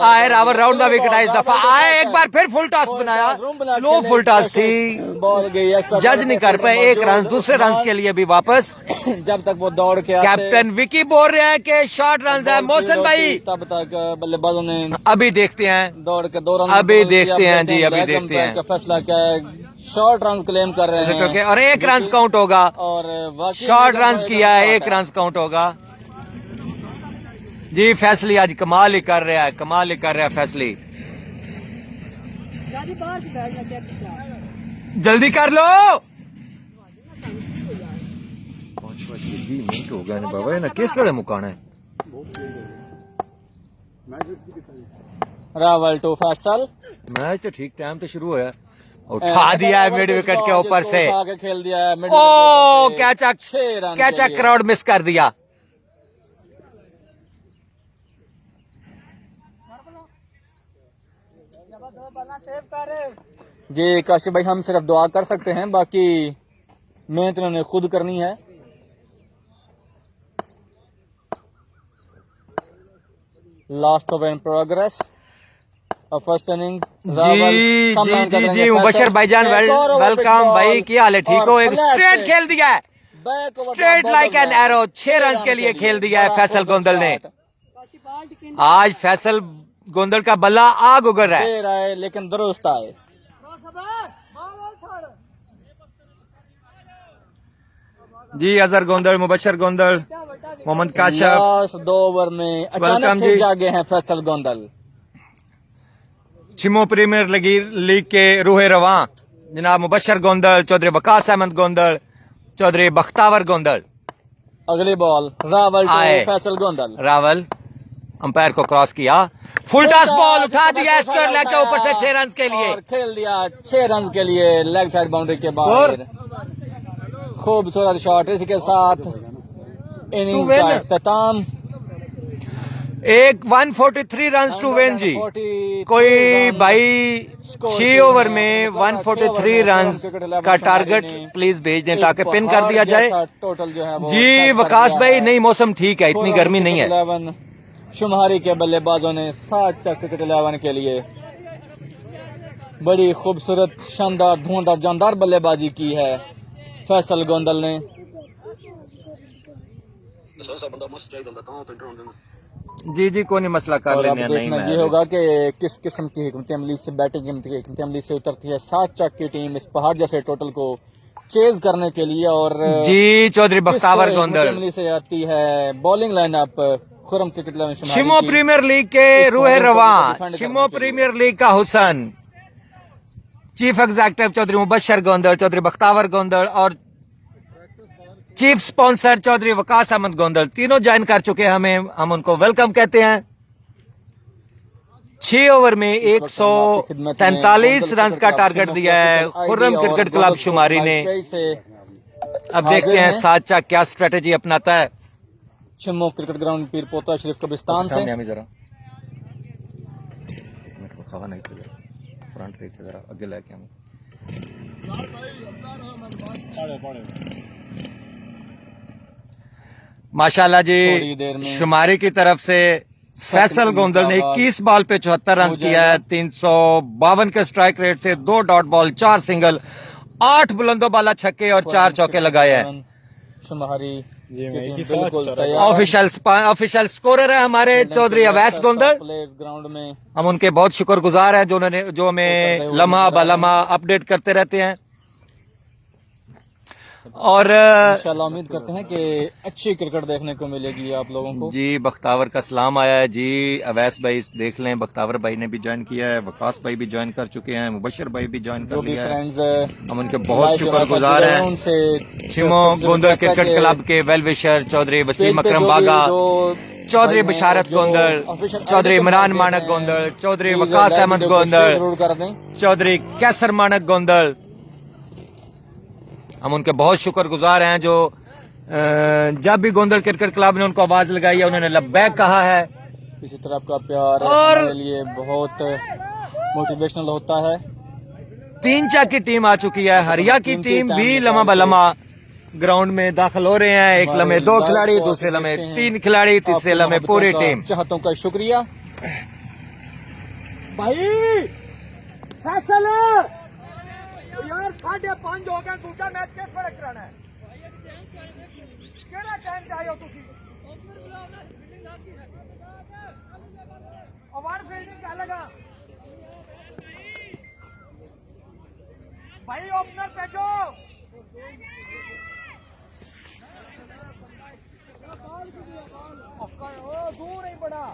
आए रावल राउंड द विकेट इस दफा आए, एक बार फिर फुल टॉस बनाया, लो फुल टॉस थी, बॉल गई जज नहीं कर पाए। 1 रन दूसरे रन के लिए भी वापस। जब तक वो दौड़ के कैप्टन विकी बोल रहे हैं कि शॉर्ट रन है। मोहसन भाई तब तक बल्लेबाजों ने अभी देखते हैं, दौड़ के 2 रन अभी देखते हैं जी, अभी देखते हैं। फैसला क्या है, शॉर्ट रन क्लेम कर रहे हैं क्योंकि और 1 रन काउंट होगा, और शॉर्ट रन किया है, 1 रन काउंट होगा जी। फैसली आज कमाल ही कर रहा है, कमाल ही कर रहा है फैसली। गाड़ी बाहर से बैठना चाहिए। जल्दी कर लो, 5-20 मिनट हो गए बाबा, ना किस वेले मुकाना है। रावल टू फैसल, मैच तो ठीक टाइम तो शुरू हुआ, उठा दिया है मिड विकेट के ऊपर से। खेल दिया है मिड ओ विकेट कैचा क्राउड मिस कर दिया। जी काशिफ भाई हम सिर्फ दुआ कर सकते हैं, बाकी मेहनत इन्होंने खुद करनी है। Last over in progress, first inning जी मुबशर भाईजान वेलकम भाई, क्या हाल है, ठीक हो। एक स्ट्रेट खेल दिया है, straight like an arrow, 6 run के लिए खेल दिया है फैसल गोंदल ने। आज फैसल गोंदल का बल्ला आग उगर रहा है, लेकिन दुरुस्त आए। जी अजहर गोंदल, मुबशर गोंदल, मोहम्मद काशफ। लास्ट 2 ओवर में अचानक से जागे हैं फैसल गोंदल। छिमो प्रीमियर लीग के रूहे रवां जनाब मुबशर गोंदल, चौधरी वकास अहमद गोंदल, चौधरी बख्तावर गोंदल। अगली ball Rawal to Faisal Gondal. Rawal umpire को क्रॉस किया, फुल टॉस बॉल उठा दिया स्क्वायर लेग के ऊपर से 6 रन के लिए, और खेल दिया 6 रन के लिए लेग साइड बाउंड्री के बाहर। खूबसूरत शॉट, इसी के साथ इनिंग्स का इख्तिताम। एक 143 रन टू विन जी। कोई भाई 6 ओवर में 143 रन का टारगेट प्लीज भेज दें ताकि पिन कर दिया जाए। टोटल जो है वो जी वकास भाई, नहीं मौसम ठीक है, इतनी गर्मी नहीं है। 11 शुमारी के बल्लेबाजों ने 7 क्रिकेट 11 के लिए बड़ी खूबसूरत, शानदार, धुआंधार, जानदार बल्लेबाजी की है फैसल गोंदल ने। जी जी कोई नहीं, मसला कर और अब लेने नहीं देखना ये होगा कि किस किस्म की हिकमत अमली से, बैटिंग हिकमत अमली से उतरती है 7 चक की टीम इस पहाड़ जैसे टोटल को चेज करने के लिए। और जी चौधरी बख्तावर किस गोंदल। हिकमत अमली से आती है बॉलिंग लाइनअप खुरम क्रिकेट 11 शुमारी शिमो की। प्रीमियर लीग के रूह रवा, शिमो प्रीमियर लीग का हुसन, चीफ एग्जीक्यूटिव चौधरी मुबशर गोंदल, चौधरी बख्तावर गोंदल और चीफ स्पॉन्सर चौधरी वकास अहमद गोंदल तीनों ज्वाइन कर चुके हैं। हम उनको वेलकम कहते हैं। 6 ओवर में 143 रन का टारगेट दिया है खुर्रम क्रिकेट क्लब शुमारी ने। अब देखते हैं साचा क्या स्ट्रेटेजी अपनाता है। शिमो क्रिकेट ग्राउंड पीर पोता शरीफ कब्रिस्तान से जरा फ्रंट देखते जरा आगे लेके हम माशाल्लाह थोड़ी देर जी। में शुमारी की तरफ से फैसल गोंदल ने 21 बॉल पे 74 रन किया है, 352 के स्ट्राइक रेट से 2 डॉट बॉल, 4 सिंगल, 8 बुलंदो बाला छक्के और 4 चौके लगाए हैं। शुमारी बिल्कुल ऑफिशियल स्कोरर है हमारे चौधरी अवैस गोंदल। ग्राउंड में हम उनके बहुत शुक्रगुजार हैं जो हमें लम्हा बलम्हा अपडेट करते रहते हैं। और इंशाल्लाह उम्मीद करते हैं कि अच्छी क्रिकेट देखने को मिलेगी आप लोगों को। जी बख्तावर का सलाम आया है जी। अवैस भाई देख लें, बख्तावर भाई ने भी ज्वाइन किया है, वकास भाई भी ज्वाइन कर चुके हैं, मुबशर भाई भी ज्वाइन कर लिया है। हम उनके बहुत शुक्रगुजार हैं। उनसे शिमो गोंदल क्रिकेट क्लब के वेल विशर चौधरी वसीम अकरम बागा, चौधरी बशारत गोंदल, चौधरी इमरान मानक गोंदल, चौधरी वकास अहमद गोंदल, चौधरी कैसर मानक गोंदल, हम उनके बहुत शुक्रगुजार हैं जो जब भी गोंदल क्रिकेट क्लब ने उनको आवाज लगाई है उन्होंने लब्बैक कहा है। इसी तरह आपका प्यार और हमारे लिए बहुत मोटिवेशनल होता है। 3 चक की टीम आ चुकी है। हरिया की टीम भी लम्हा बलम्हा ग्राउंड में दाखिल हो रहे हैं। एक लम्हे 2 खिलाड़ी, दूसरे लम्हे 3 खिलाड़ी, तीसरे लम्हे पूरी टीम। चाहतों का शुक्रिया भाई फैसल यार 5:30 हो गए, दूसरा मैच किस पर कराना है? केड़ा टाइम चाहिए तुसी? अवार्ड फील्डिंग क्या लगा भाई? ओपनर भेजो। दूर ही बड़ा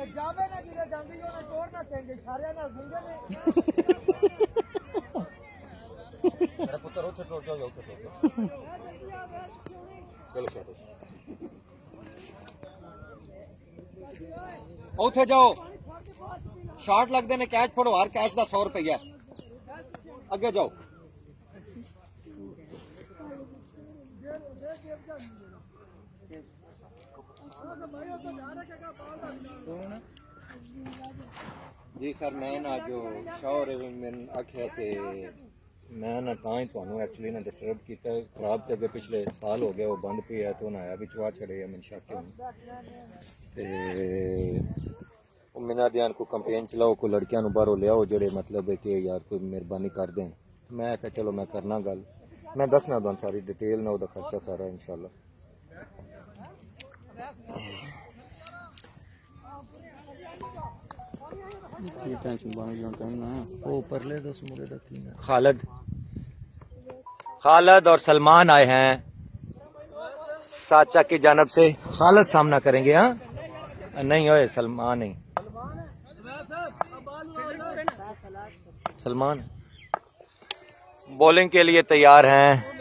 जावे ना जिधर जांदी हो ना जोर ना देंगे सारे ना घूंगे ने। मेरा पुत्र उठ जाओ चलो उठे जाओ, शॉट लग देने, कैच फड़ो, हर कैच का 100 रुपया। अगे जाओ। जी सर मैं ना जो शौर मैंने आख्या थे मैं ना तां ही तुहानू एक्चुअली ना डिस्टर्ब किया। खराब ते अगे पिछले साल हो गया वो बंद पे है तो नया भी चुआ छड़े है। मैंने शक ते मैंने ध्यान को कंपेन चलाओ, को लड़कियां बाहरों ले आओ जेड़े मतलब है कि यार कोई मेहरबानी कर दें। मैं आख्या चलो मैं करना गल, मैं दसना तुहानू सारी डिटेल ना ओदा खर्चा सारा इंशाल्लाह। खालिद और सलमान आए हैं साचा की जानब से। खालिद सामना करेंगे। हाँ नहीं होए सलमान नहीं, सलमान बॉलिंग के लिए तैयार हैं।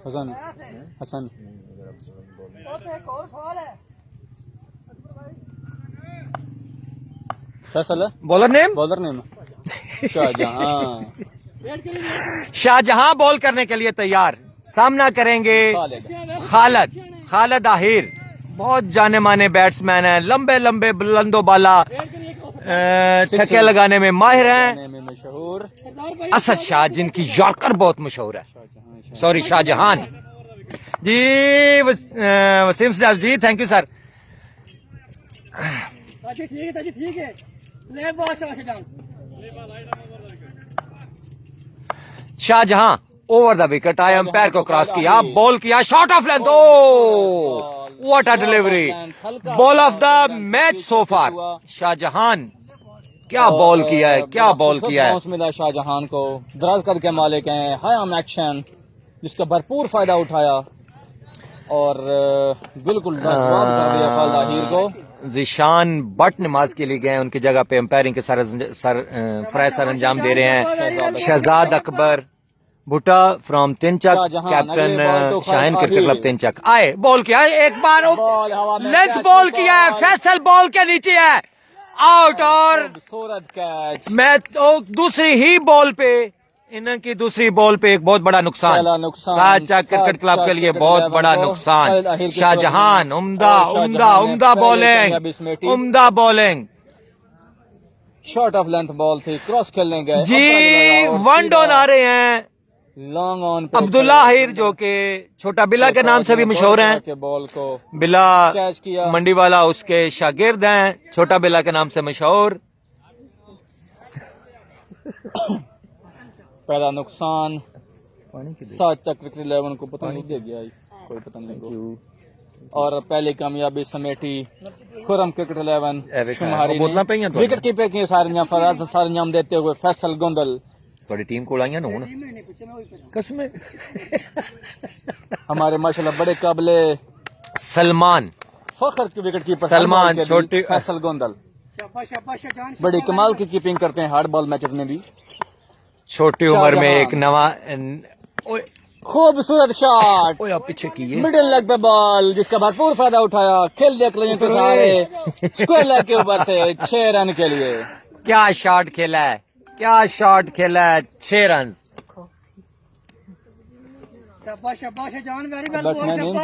Hasan Hasan Faisal bowler name bowler name Shahjahan Shahjahan ball करने के लिए तैयार, सामना करेंगे खालिद। खालिद आहिर बहुत जाने माने बैट्समैन है, लंबे लंबे बुलंदो बाला छक्के लगाने में माहिर हैं। में मशहूर असद शाह जिनकी यॉर्कर बहुत मशहूर है, सॉरी शाहजहां जी। वसीम साहब जी थैंक यू सर। ठीक है ले ball Shahjahan. Shahjahan over the wicket आए, अंपायर को क्रॉस किया, बॉल किया, shot off length, oh what a delivery, ball of the match so far. Shahjahan क्या बॉल किया है, क्या बॉल किया है। बाउंस मिला शाहजहां को, दराज करके मालिक हैं, हाई एक्शन जिसका भरपूर फायदा उठाया और बिल्कुल जवाब कर दिया खालिद आहिर को। जिशान बट नमाज के लिए गए, उनकी जगह पे अंपायरिंग के सर अंजाम दे रहे हैं Shahzad Akbar Bhutta from Tinchak, captain Shaheen cricket club Tinchak. आए बॉल किया, एक बार लेंथ बॉल किया है, फैसल बॉल के नीचे है, आउट। और खूबसूरत कैच, मैं तो दूसरी ही बॉल पे, इनकी दूसरी बॉल पे एक बहुत बड़ा नुकसान, सादचक क्रिकेट क्लब के लिए बहुत बड़ा नुकसान। शाहजहां उम्दा उम्दा उम्दा बॉलिंग, उम्दा bowling, short of length ball थी, क्रॉस खेलने गए जी। वन डाउन आ रहे हैं लॉन्ग ऑन अब्दुल्ला आहिर जो कि छोटा बिला के नाम से भी मशहूर हैं। के बॉल को बिला कैच किया, मंडी वाला उसके शागिर्द हैं, छोटा बिला के नाम से मशहूर। पहला नुकसान सादचक क्रिकेट 11 को पता नहीं दे गया, कोई पता नहीं। और पहली कामयाबी समेटी खुरम क्रिकेट 11 शुमारी ने विकेट कीपर की सारंजाम देते हुए फैसल गोंदल थोड़ी टीम को लाइया ना हूं कसमें हमारे माशाल्लाह बड़े काबिले सलमान फखर के विकेट कीपर सलमान छोटे फैसल गोंदल बड़ी कमाल की कीपिंग करते हैं हार्ड बॉल मैचेस में भी। छोटी उम्र में एक नवा खूबसूरत शॉट पीछे की मिडिल लेग पे बॉल जिसका भरपूर फायदा उठाया, खेल दिया क्लियों के सहारे स्क्वायर लेग के ऊपर से 6 रन के लिए। क्या शॉट खेला है, क्या शॉट खेला है, 6 रन।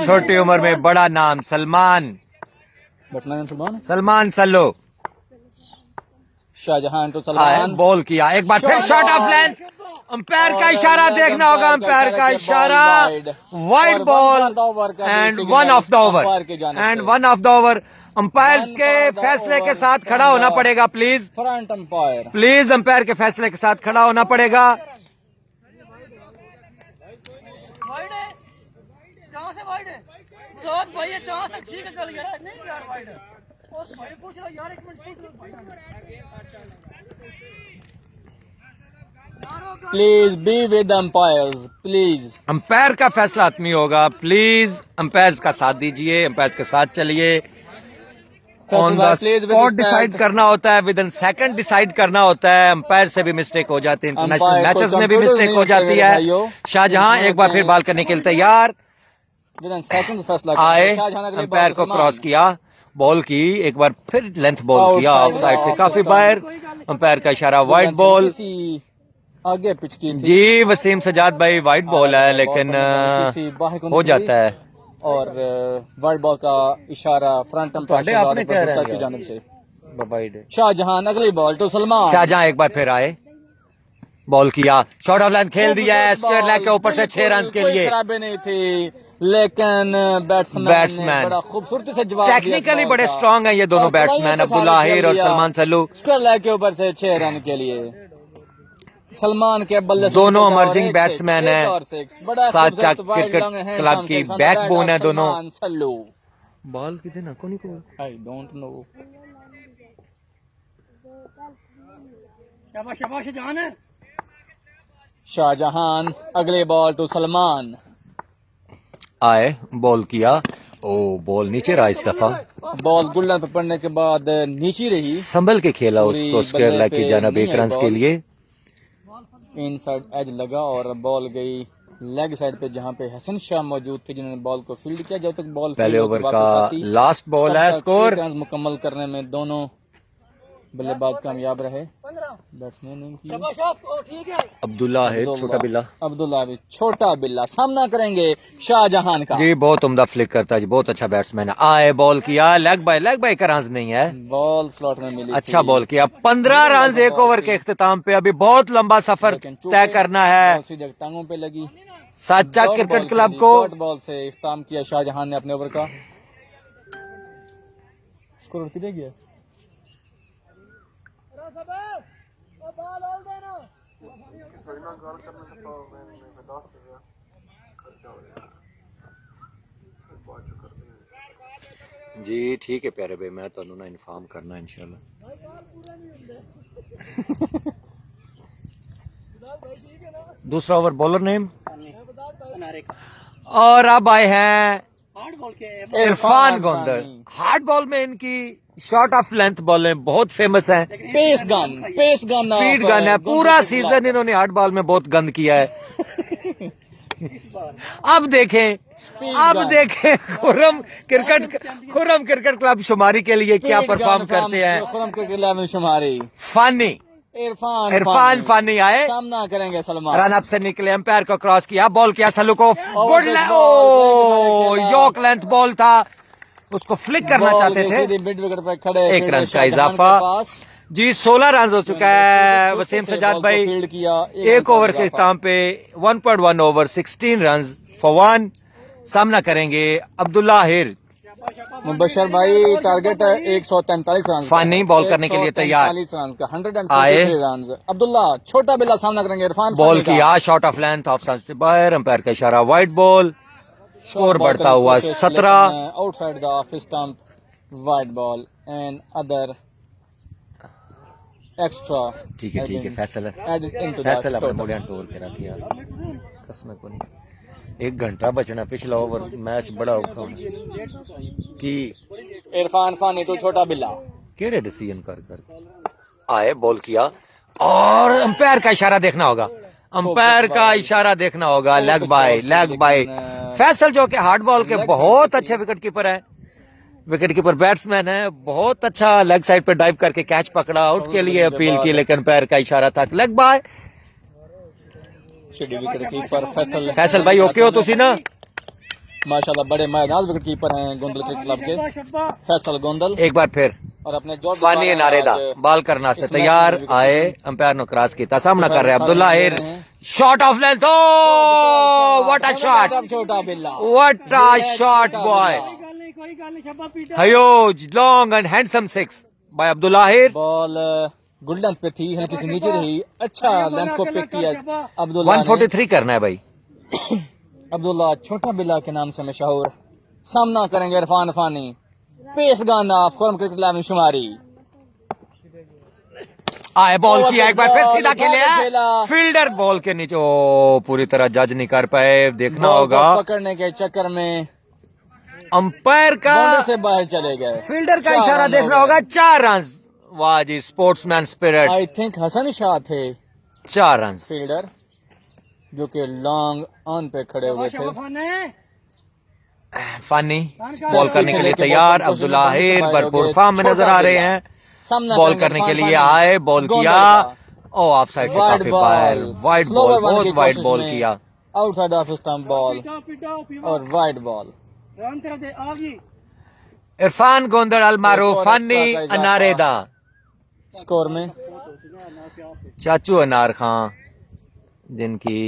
छोटी उम्र में बड़ा नाम सलमान, सलमान सल्लो। शाहजहां तो सलमान बॉल किया, एक बार फिर शॉट ऑफ लेंथ, अंपायर का इशारा देखना होगा, अंपायर का इशारा, wide ball and 1 of the over, and 1 of the over. Umpire के फैसले के साथ खड़ा होना पड़ेगा please, front umpire please umpire के फैसले के साथ खड़ा होना पड़ेगा। Please be with umpires, please umpire का फैसला आत्मी होगा, प्लीज अंपायर्स का साथ दीजिए, अंपायर्स के साथ चलिए। ऑन द स्पॉट डिसाइड करना होता है, विद इन सेकंड डिसाइड करना होता है, अंपायर से भी मिस्टेक हो जाती है, इंटरनेशनल मैचेस में भी मिस्टेक हो जाती है। शाहजहां एक बार फिर बॉल करने के लिए तैयार आए, अंपायर को क्रॉस किया, बॉल की, एक बार फिर लेंथ बॉल किया, ऑफ साइड से काफी बाहर, अंपायर का इशारा वाइड बॉल। आगे पिच की जी वसीम सजाद भाई वाइड बॉल है लेकिन हो जाता है, और वाइड बॉल का इशारा फ्रंट अंपायर आपने कह रहा की जानिब से। वाइड शाहजहां अगली बॉल टू सलमान, शाहजहां एक बार फिर आए, बॉल किया, शॉर्ट ऑफ लेंथ खेल दिया है, स्क्वायर लेग के ऊपर से 6 रन के लिए। खराबी नहीं थी लेकिन बैट्समैन बड़ा खूबसूरती से जवाब दिया। टेक्निकली बड़े स्ट्रांग हैं ये दोनों बैट्समैन, अब्दुल्ला आहिर और सलमान सल्लू। स्क्वायर लेग के ऊपर से 6 रन के लिए। सलमान के बल्ले दोनों इमर्जिंग बैट्समैन हैं, सादचक क्रिकेट क्लब की बैकबोन है दोनों। बॉल कितने ना कोनी को आई डोंट नो। शाहजहां अगले बॉल टू सलमान, आए, बॉल किया, ओ बॉल नीचे रहा इस दफा, बॉल गुल्डन पे पड़ने के बाद नीचे रही, संभल के खेला उसको स्क्वायर लेग की जानिब 1 रन के लिए। इनसाइड एज लगा और बॉल गई लेग साइड पे जहां पे हसन शाह मौजूद थे जिन्होंने बॉल को फील्ड किया। जब तक बॉल पहले ओवर का लास्ट बॉल है, स्कोर रन मुकम्मल करने में दोनों बल्लेबाज कामयाब रहे, बैट्समैन ने किया। ठीक है। अब्दुल्ला है छोटा बिल्ला अब्दुल्ला भी छोटा बिल्ला सामना करेंगे शाहजहां का। जी, बहुत उम्दा फ्लिक करता है जी, बहुत अच्छा बैट्समैन है। आए बॉल किया, लेग बाय का रन नहीं है, बॉल स्लॉट में मिली अच्छा थी। बॉल किया। 15 रन एक ओवर के इख्तिताम पे, अभी बहुत लंबा सफर लेकिन चूके तय करना है। बॉल सीधे टांगों पे लगी। सच्चा डॉट बॉल क्रिकेट से क्लब भी, को डॉट बॉल से इख्तिताम किया शाहजहां ने अपने ओवर का। स्कोर कितने गया? जी ठीक है प्यारे भाई, मैं ਤੁਹਾਨੂੰ ਨਾ ਇਨਫਾਰਮ ਕਰਨਾ इंशाल्लाह। दूसरा ओवर बॉलर नेम, और अब आए हैं इरफान गोंदल। हार्ड बॉल में इनकी शॉर्ट ऑफ लेंथ बॉलें बहुत फेमस हैं। पेस गन स्पीड गन है, पूरा सीजन इन्होंने हार्ड बॉल में बहुत गंद किया है। अब देखें खुर्रम क्रिकेट क्लब शुमारी के लिए क्या परफॉर्म करते हैं। खुर्रम क्रिकेट क्लब शुमारी फानी इरफान फानी आए, सामना करेंगे सलमान। रन अप से निकले, एम्पायर को क्रॉस किया, बॉल किया सलू को, गुड यॉर्क लेंथ बॉल था, उसको फ्लिक करना चाहते थे। मिड विकेट पर खड़े, एक रन का इजाफा जी, 16 रन हो चुका है वसीम सजाद भाई। एक ओवर के इख्तिताम पे 1.1 ओवर 16 रन फॉर 1। सामना करेंगे अब्दुल्ला हिर। मुबशर भाई टारगेट है 143 रन। फानी बॉल करने के लिए तैयार, 143 रन का 143 रन। अब्दुल्ला छोटा बिल्ला सामना करेंगे इरफान। बॉल किया, shot off length of side से बाहर, एम्पायर का इशारा, वाइड बॉल। स्कोर बढ़ता हुआ 17। Outside the off stump, wide ball and other extra. ठीक है फैसल अपने मुड़िया टोर के रख यार, कसम को नहीं। 1 घंटा बचना पिछला ओवर, मैच बड़ा औखा कि इरफान फानी तो छोटा बिल्ला केड़े डिसीजन कर आए, बॉल किया, और अंपायर का इशारा देखना होगा, लेग बाय। फैसल जो कि हार्ड बॉल के बहुत अच्छे विकेट कीपर है, विकेट कीपर बैट्समैन है, बहुत अच्छा लेग साइड पे डाइव करके कैच पकड़ा, आउट के लिए अपील की, लेकिन अंपायर का इशारा था leg bye. Wicket keeper Faisal भाई ओके हो तुसी ना? माशाल्लाह बड़े मैदान विकेट कीपर हैं गोंदल क्रिकेट क्लब के फैसल गोंदल। एक बार फिर और अपने जो फानी नारेदा बॉल करना से तैयार आए, अंपायर ने क्रॉस किया, सामना कर रहे हैं Abdullah Hir. Shot off length, what a shot, छोटा बिल्ला, what a shot boy, huge long and handsome six by Abdullah Hir. Ball good length पे थी, हल्की सी नीचे रही, अच्छा लेंथ को पिक किया अब्दुल्ला। 143 करना है भाई। अब्दुल्ला छोटा बिल्ला के नाम से मशहूर। सामना करेंगे इरफान फानी, पेस गाना खुर्रम क्रिकेट क्लब में शुमारी। आए बॉल किया, एक बार फिर सीधा खेला, फील्डर बॉल के नीचे, ओ पूरी तरह जज नहीं कर पाए, देखना होगा। पकड़ने के चक्कर में अंपायर का से बाहर चले गए, फील्डर का इशारा देखना होगा। 4 रन, वाह जी, sportsman spirit. I think Hasan Shah थे 4 रन, फील्डर जो कि लॉन्ग ऑन पे खड़े हुए थे। फानी बॉल करने के लिए तैयार, अब्दुल्ला हिर भरपूर फॉर्म में नजर आ रहे हैं, बॉल करने के लिए आए, बॉल किया, ओ ऑफ साइड से काफी बाहर, वाइड बॉल, बहुत वाइड बॉल किया, आउटसाइड ऑफ स्टंप बॉल और wide ball. Irfan Gondal अलमारूफ Fani अनारेदा। Score में चाचू अनार खां जिनकी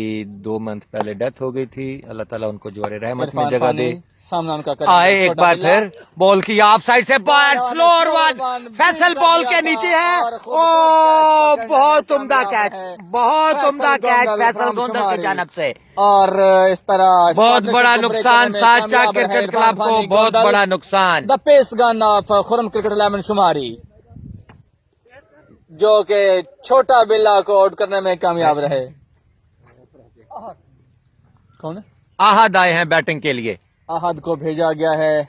2 मंथ पहले डेथ हो गई थी, अल्लाह ताला उनको जोरे रहमत में जगह दे। सामना उनका आए, एक बार फिर बॉल की ऑफ साइड से बाहर, स्लोअर वन, फैसल बॉल के नीचे है, ओ बहुत उम्दा कैच, फैसल गोंदल की जानब से, और इस तरह बहुत बड़ा नुकसान साचा क्रिकेट क्लब को, बहुत बड़ा नुकसान। The pace gun of Khurram cricket club में शुमारी, जो कि छोटा बिल्ला को आउट करने में कामयाब रहे। कौन है? आहद आए हैं बैटिंग के लिए, आहद को भेजा गया है।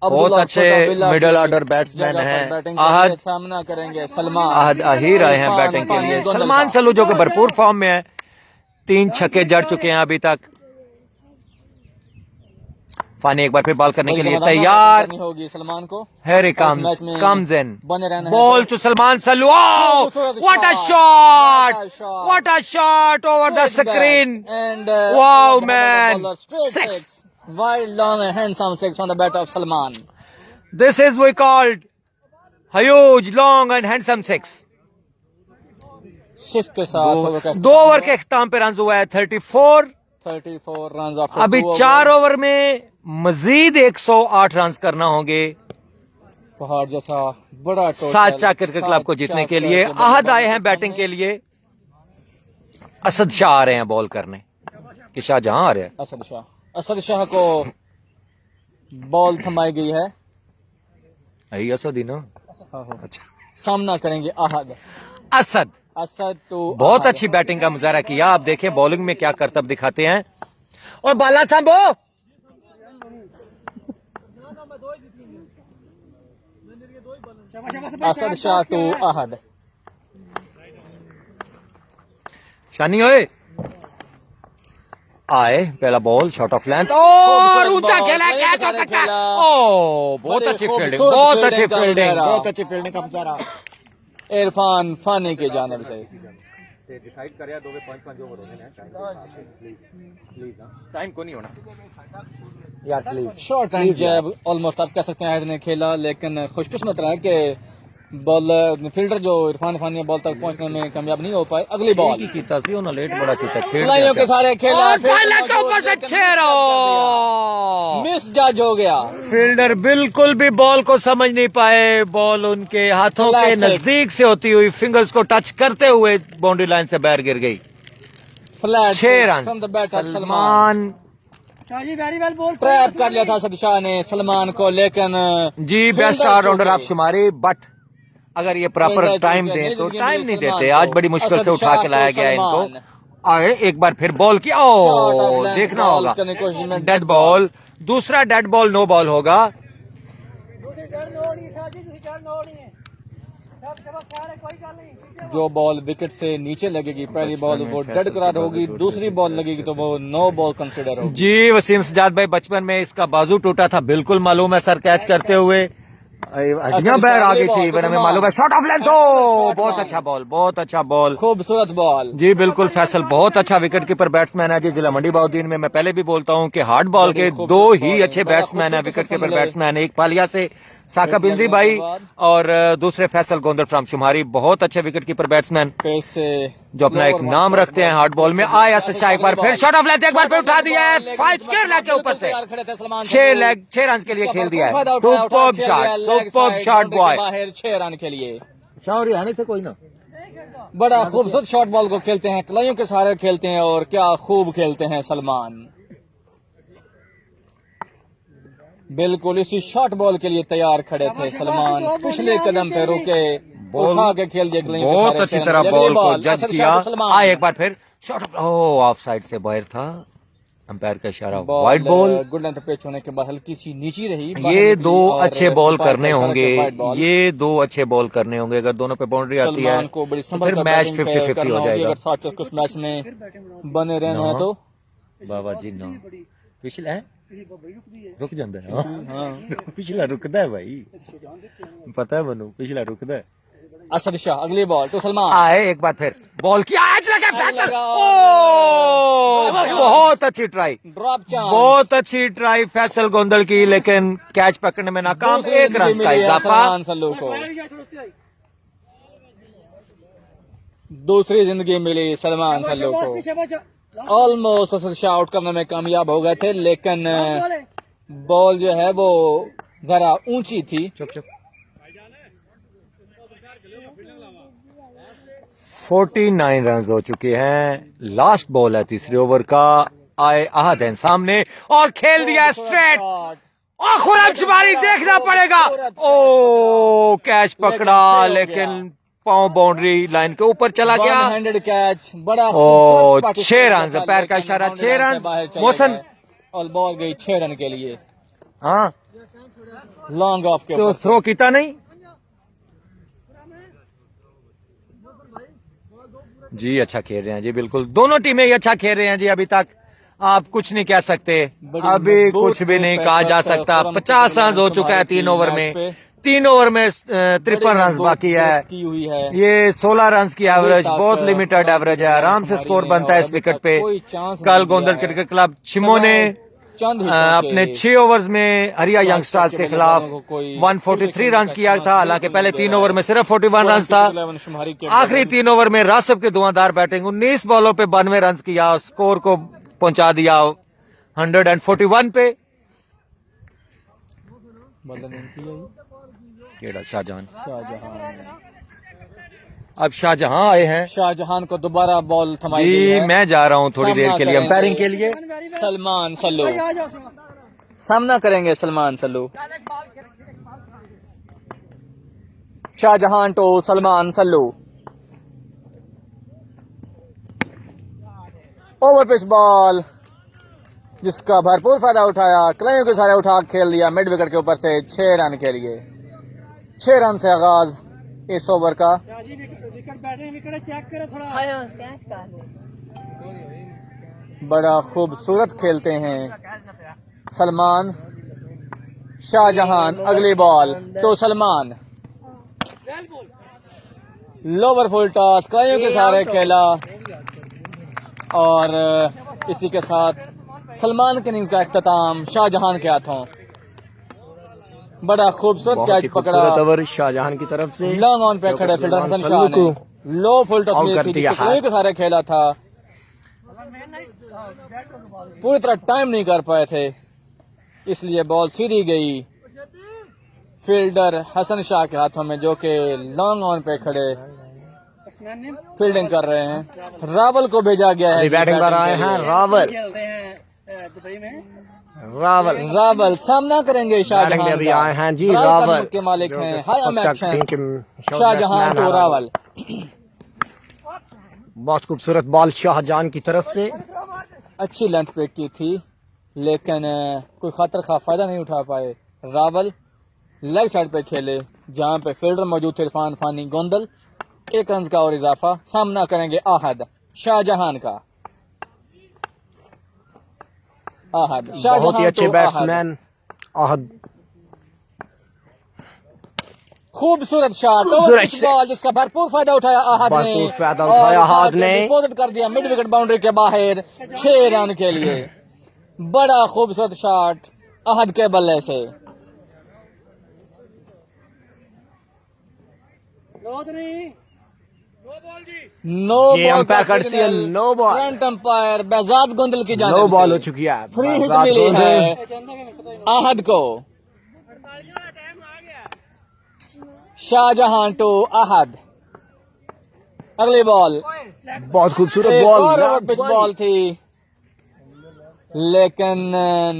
बहुत अच्छे मिडिल ऑर्डर बैट्समैन हैं आहद। सामना करेंगे सलमान, आहद अहीर आए हैं बैटिंग के लिए। सलमान सलू जो कि भरपूर फॉर्म में है, 3 छक्के जड़ चुके हैं अभी तक। फानी एक बार फिर बॉल करने के लिए बड़ी तैयार जबरदस्त होगी सलमान को। Here he इस comes, मैच में comes in. बने रहना है Ball तो- to Salman Sallu. Oh, खूबसूरत what a shot. shot! What a shot. What a shot over the Straight back. screen. And Wow, over the man. bowler, straight Six. Wild, long and handsome six on the bat of Salman. This is we called a huge, long and handsome six. Six के साथ दो over के अख्ताम पे run हुआ है 34. 34 run after अभी 4 over में मजीद 108 रन करना होंगे पहाड़ जैसा बड़ा total, सादशाह क्रिकेट क्लब को जीतने के लिए। आहद आए हैं बैटिंग के लिए, असद शाह आ रहे हैं बॉल करने, कि शाहजहां आ रहे हैं। असद शाह को बॉल थमाई गई है। यही असद ही ना। अच्छा, सामना करेंगे आहद। असद असद तो बहुत अच्छी बैटिंग का मुजाहरा किया। आप देखें बॉलिंग में क्या करतब दिखाते हैं। और बाला सांभो असद शाह टू आहद। शानी होए आए, पहला बॉल शॉट ऑफ लेंथ और ऊंचा खेला, कैच हो सकता है। ओ बहुत अच्छी फील्डिंग, बहुत अच्छी फील्डिंग, बहुत अच्छी फील्डिंग का मुजाहरा। इरफान फानी की जानिब से डिसाइड कर 2-5 ओवर हो गए, टाइम को नहीं होना यार please. Short and jab almost आप कह सकते हैं ने खेला, लेकिन खुशकिस्मत रहा कि बॉलर फील्डर जो इरफान फानी बॉल तक पहुंचने में कामयाब नहीं हो पाए। अगली बॉल की कीता सी उन्होंने लेट बड़ा कीता, खिलाड़ियों के सारे खेला और फाइनल के ऊपर से 6 रन मिस जज हो गया। फील्डर बिल्कुल भी बॉल को समझ नहीं पाए। बॉल उनके हाथों के Classic. नजदीक से होती हुई फिंगर्स को टच करते हुए बाउंड्री लाइन से बाहर गिर गई। Flat 6 run from the bat of Salman. Salman trap कर लिया था असद शाह ने सलमान को, लेकिन जी बेस्ट Fielder ऑलराउंडर आप चूके। शुमारे, बट अगर ये प्रॉपर Fielder टाइम चूके। दें तो नहीं टाइम नहीं सलमान देते। को। आज बड़ी मुश्किल असद से उठा शाह के लाया को गया इनको। सलमान। आए एक बार फिर बॉल किया, Shot of ओ length देखना ball होगा करने की कोशिश में डेड बॉल, दूसरा डेड बॉल नो बॉल होगा। जो बॉल विकेट से नीचे लगेगी पहली बॉल वो डेड करार होगी, दूसरी बॉल लगेगी तो वो नो बॉल कंसिडर होगी। जी वसीम सजाद भाई, बचपन में इसका बाजू टूटा था, बिल्कुल मालूम है सर कैच करते हुए हड्डियां बाहर आ गई थी, मैंने मालूम है। शॉट ऑफ लेंथ, ओ बहुत अच्छा बॉल, बहुत अच्छा बॉल, खूबसूरत बॉल। जी बिल्कुल। फैसल बहुत अच्छा विकेट कीपर बैट्समैन है जी जिला मंडी बहाउद्दीन में। मैं पहले भी बोलता हूं कि हार्ड बॉल के दो ही अच्छे बैट्समैन है, विकेट कीपर बैट्समैन, एक पालिया से साका बिंजी भाई और दूसरे फैसल गोंदल फ्रॉम शुमारी, बहुत अच्छे विकेट कीपर बैट्समैन पेस से जो अपना एक नाम रखते हैं हार्ड बॉल में। आया सच्चा एक बार फिर शॉट ऑफ लेंथ, एक बार फिर उठा दिया है 5 स्क्वायर लेग के ऊपर से, 6 रन के लिए खेल दिया है। Superb shot, superb shot boy. 6 run के लिए शाहरी आने थे कोई ना। बड़ा खूबसूरत शॉट बॉल को खेलते हैं, कलाइयों के सहारे खेलते हैं और क्या खूब खेलते हैं सलमान। बिल्कुल इसी शॉट बॉल के लिए तैयार खड़े थे सलमान, पिछले कदम पे रुके, उठा के खेल दिया कलाइयों के बहुत सहारे अच्छी खेलने तरह के लिए। बॉल अगली को बॉल, जज असद किया। शाह तो सलमान। आए एक बार फिर शॉट, ओह ऑफ साइड से बाहर था, अंपायर का इशारा, ball, wide ball. Good length pitch होने के बाद हल्की सी नीची रही। ये दो अच्छे बॉल करने होंगे, बॉल। ये दो अच्छे बॉल करने होंगे। अगर दोनों पे बाउंड्री आती है सलमान को बड़ी तो संभल फिर कर मैच बैटिंग 50-50 करना हो होगी जाएगा। अगर साथ कुछ मैच में बने रहना है तो। बाबा जी नो पिछला है रुक जाता है। हाँ पिछला रुकता है भाई, पता है मनु, पिछला रुकता है। असद शाह अगली बॉल टू सलमान। आए एक बार फिर बॉल किया, आज लगा फैसल, बहुत अच्छी ट्राई, ड्रॉप चांस, बहुत अच्छी ट्राई फैसल गोंदल की, लेकिन कैच पकड़ने में नाकाम। 1 रन का इजाफा। सलमान सल्लू को दूसरी जिंदगी मिली सलमान सल्लू को। ऑलमोस्ट असद शाह आउट करने में कामयाब हो गए थे, लेकिन बॉल जो है वो जरा ऊंची थी। चुप चुप। 49 रन हो चुके हैं, लास्ट बॉल है तीसरे ओवर का। आए आहद सामने और खेल दिया स्ट्रेट, और खुरम शुमारी देखना पड़ेगा। ओ कैच पकड़ा, लेकिन पांव बाउंड्री लाइन के ऊपर चला गया। हैंडेड कैच, बड़ा ओ, खूबसूरत 6 रन, पैर का इशारा, 6 रन। मोहसन और बॉल गई 6 रन के लिए। हाँ लॉन्ग ऑफ के तो ऊपर। थ्रो किता नहीं जी, अच्छा खेल रहे हैं जी, बिल्कुल दोनों टीमें ही अच्छा खेल रहे हैं जी अभी तक। आप कुछ नहीं कह सकते, बड़ी अभी मजबूत कुछ भी नहीं कहा जा पेस सकता। खुर्रम 50 रन हो चुका है 3 ओवर में, 3 ओवर में 53 रन बाकी है। की हुई है ये 16 रन की एवरेज, तक बहुत लिमिटेड एवरेज है, आराम से स्कोर बनता है इस विकेट पे। कोई चांस कल नहीं गोंदल दिया है। क्रिकेट क्लब छिमो ने चंद ही अपने 6 ओवर्स में हरिया यंगस्टर्स के खिलाफ 143 रन किया था। हालांकि पहले 3 ओवर में सिर्फ 41 रन था। आखिरी 3 ओवर में रासिब की धुआंधार बैटिंग, 19 बॉलों पे 92 रन किया, स्कोर को पहुंचा दिया 141 पे। केड़ा शाहजहान, अब शाहजहां आए हैं। शाहजहान को दोबारा बॉल थमाई गई जी है। मैं जा रहा हूं थोड़ी देर सामना के लिए करेंगे। अंपायरिंग के लिए। सलमान सल्लू सामना करेंगे, Salman Sallu. Shahjahan to Salman Sallu. Over pitch ball जिसका भरपूर फायदा उठाया, कलाइयों के सारे उठा खेल दिया मिड विकेट के ऊपर से 6 रन के लिए। 6 रन से आगाज इस ओवर का। बड़ा खूबसूरत खेलते हैं सलमान। शाहजहान अगली बॉल तो सलमान, लोवर फुल टॉस कलाइयों के सारे खेला और इसी के साथ सलमान के इनिंग्स का इख्तिताम शाहजहान के हाथों। बड़ा खूबसूरत बहुत ही कैच पकड़ा खूबसूरत ओवर शाहजहान की तरफ से। लॉन्ग ऑन पे खड़े फील्डर हसन शाह सल्लू ने लो फुल टॉस आउट में कर थी दिया जिसके है। कई के सारे खेला था, पूरी तरह टाइम नहीं कर पाए थे, इसलिए बॉल सीधी गई फील्डर हसन शाह के हाथों में, जो कि लॉन्ग ऑन पे खड़े फील्डिंग कर रहे हैं। रावल को भेजा गया है बैटिंग पर आए हैं रावल। रावल रावल सामना करेंगे शाहजहान अभी का। आए हैं जी ट्राई रावल करने के मालिक जो हैं कि हाई सबसे एक्शन टीम शाहजहान बैट्समैन तो है रावल। बहुत खूबसूरत बॉल शाहजहान की तरफ से। अच्छी लेंथ पे की थी लेकिन कोई खतर खा फायदा नहीं उठा पाए। रावल लेग साइड पे खेले जहां पे फील्डर मौजूद थे इरफान फानी गोंदल। 1 रन का और इजाफा। सामना करेंगे आहद शाहजहान का। आहद शाहजहान बहुत ही अच्छे तो बैट्समैन आहद। खूबसूरत शॉट खूबसूरत बॉल जिसका भरपूर फायदा उठाया आहद ने। भरपूर फायदा उठाया आहद ने। डिपॉजिट कर दिया मिड विकेट बाउंड्री के बाहर 6 रन के लिए। बड़ा खूबसूरत शॉट आहद के बल्ले से। नो ये बॉल अंपायर का decision, no ball. Front umpire Behzad Gondal की जानिब नो बॉल हो से चुकी है। फ्री हिट बेहजाद मिली गोंदल। है आहद को। शाहजहां टू आहद। अगली बॉल बहुत खूबसूरत एक बॉल। और ओवर पिच बॉल थी लेकिन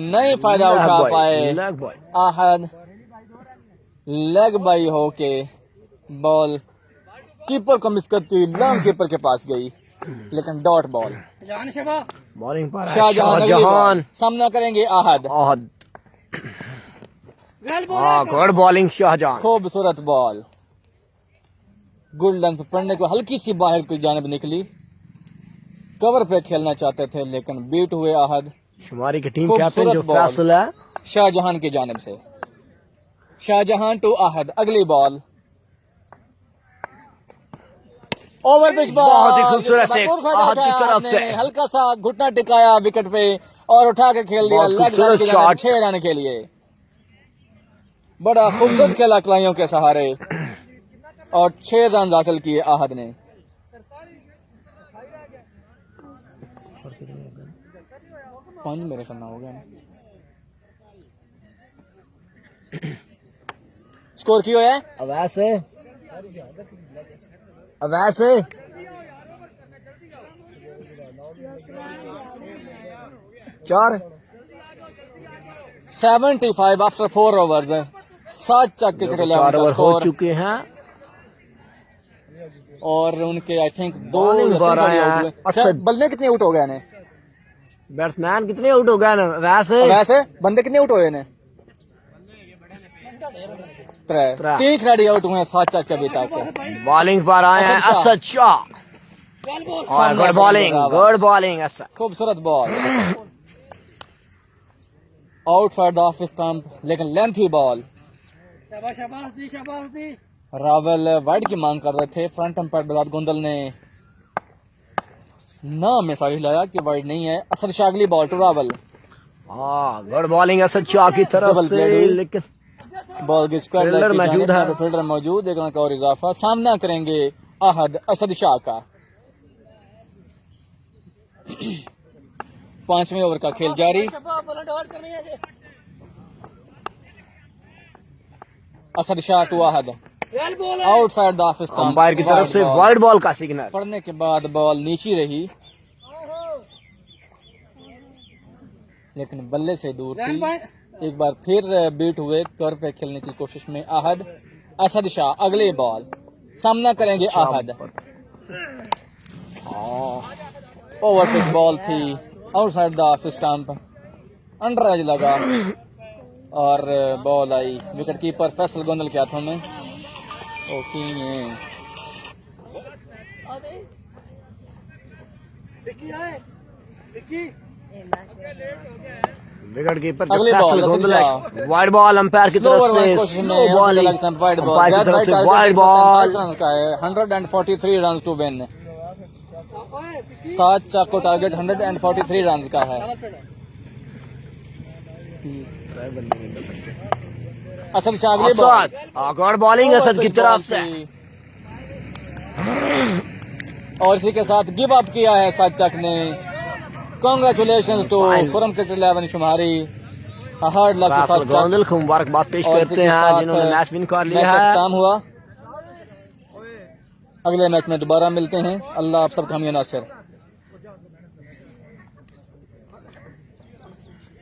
नहीं फायदा उठा पाए leg boy. Ahad. Leg bye होके बॉल कीपर को मिस करती हुई लॉन्ग कीपर के पास गई लेकिन डॉट बॉल। बॉलिंग पर है शाहजहान अगली बॉल। शाहजहान। सामना करेंगे आहद। Ahad good bowling Shahjahan. खूबसूरत बॉल गुड लेंथ पे पड़ने को हल्की सी बाहर की जानिब निकली। कवर पे खेलना चाहते थे लेकिन बीट हुए आहद। शुमारी की टीम खूबसूरत कैप्टन जो बॉल। फैसला है शाहजहान की जानिब से। शाहजहां टू आहद। अगली बॉल ओवर पिच बॉल बहुत ही खूबसूरत जिसका सिक्स भरपूर फायदा आहद की उठाया तरफ से। आहद ने। हल्का सा घुटना टिकाया विकेट पे और उठा के खेल दिया बहुत लेग साइड खूबसूरत की जानिब शॉट। 6 रन के लिए। बड़ा खूबसूरत खेला कलाइयों के सहारे और 6 रन हासिल किए आहद ने। पांच मेरे करना हो गया ना। स्कोर क्यों है? अब ऐसे 4 75 आफ्टर 4 ओवर्स। 7 चक के 4 ओवर हो चुके हैं और उनके आई थिंक 2 Bowling पर आए हैं। बल्ले कितने आउट हो गए ने? बैट्समैन कितने आउट हो गए ना वैसे बंदे कितने आउट हुए ने? 3 खिलाड़ी आउट हुए हैं 7 चक के अभी तक। बॉलिंग पर आए हैं असद असद शाह। और गुड बॉलिंग असद। खूबसूरत बॉल आउटसाइड ऑफ स्टंप, लेकिन लेंथी बॉल। रावल वाइड की मांग कर रहे थे, फ्रंट अंपायर बजाद गोंदल ने ना मिसाल हिलाया कि वाइड नहीं है। असद शाह अगली ball to Rawal. Good bowling Asad Shah की तरफ डबल से, प्ले हुई। लेकिन बॉल की स्क्वायर फील्डर मौजूद है। फील्डर मौजूद, एक रन का और इजाफा। सामना करेंगे अहद असद शाह का। 5वें ओवर का खेल जारी। Asad Shah to Ahad, outside off stump, umpire की तरफ से वाइड बॉल का सिग्नल। पड़ने के बाद बॉल नीची रही, लेकिन बल्ले से दूर थी। एक बार फिर बीट हुए, कर्व पे खेलने की कोशिश में अहद। असद शाह अगले बॉल, सामना करेंगे अहद। ओवर पिच बॉल थी, outside off stump, under as लगा और बॉल आई विकेट कीपर फैसल गोंदल के हाथों में। विकेट कीपर अगली Faisal ball, Gondal, Asad wide ball umpire की तरफ से slow bowling, wide ball, umpire की तरफ से वाइड बॉल। रन का है, 143 रन टू विन। 7 चाक को टारगेट 143 रन का है। असद शाह अगली ball, Asad good bowling Asad की तरफ से। और इसी के साथ गिव अप किया है सादचक ने। Congratulations to Khurram cricket 11 Shumari. Hard luck Faisal Gondal को मुबारकबाद पेश करते हैं जिन्होंने मैच विन कर लिया है। काम हुआ। अगले मैच में दोबारा मिलते हैं। अल्लाह आप सबका हामी नासिर।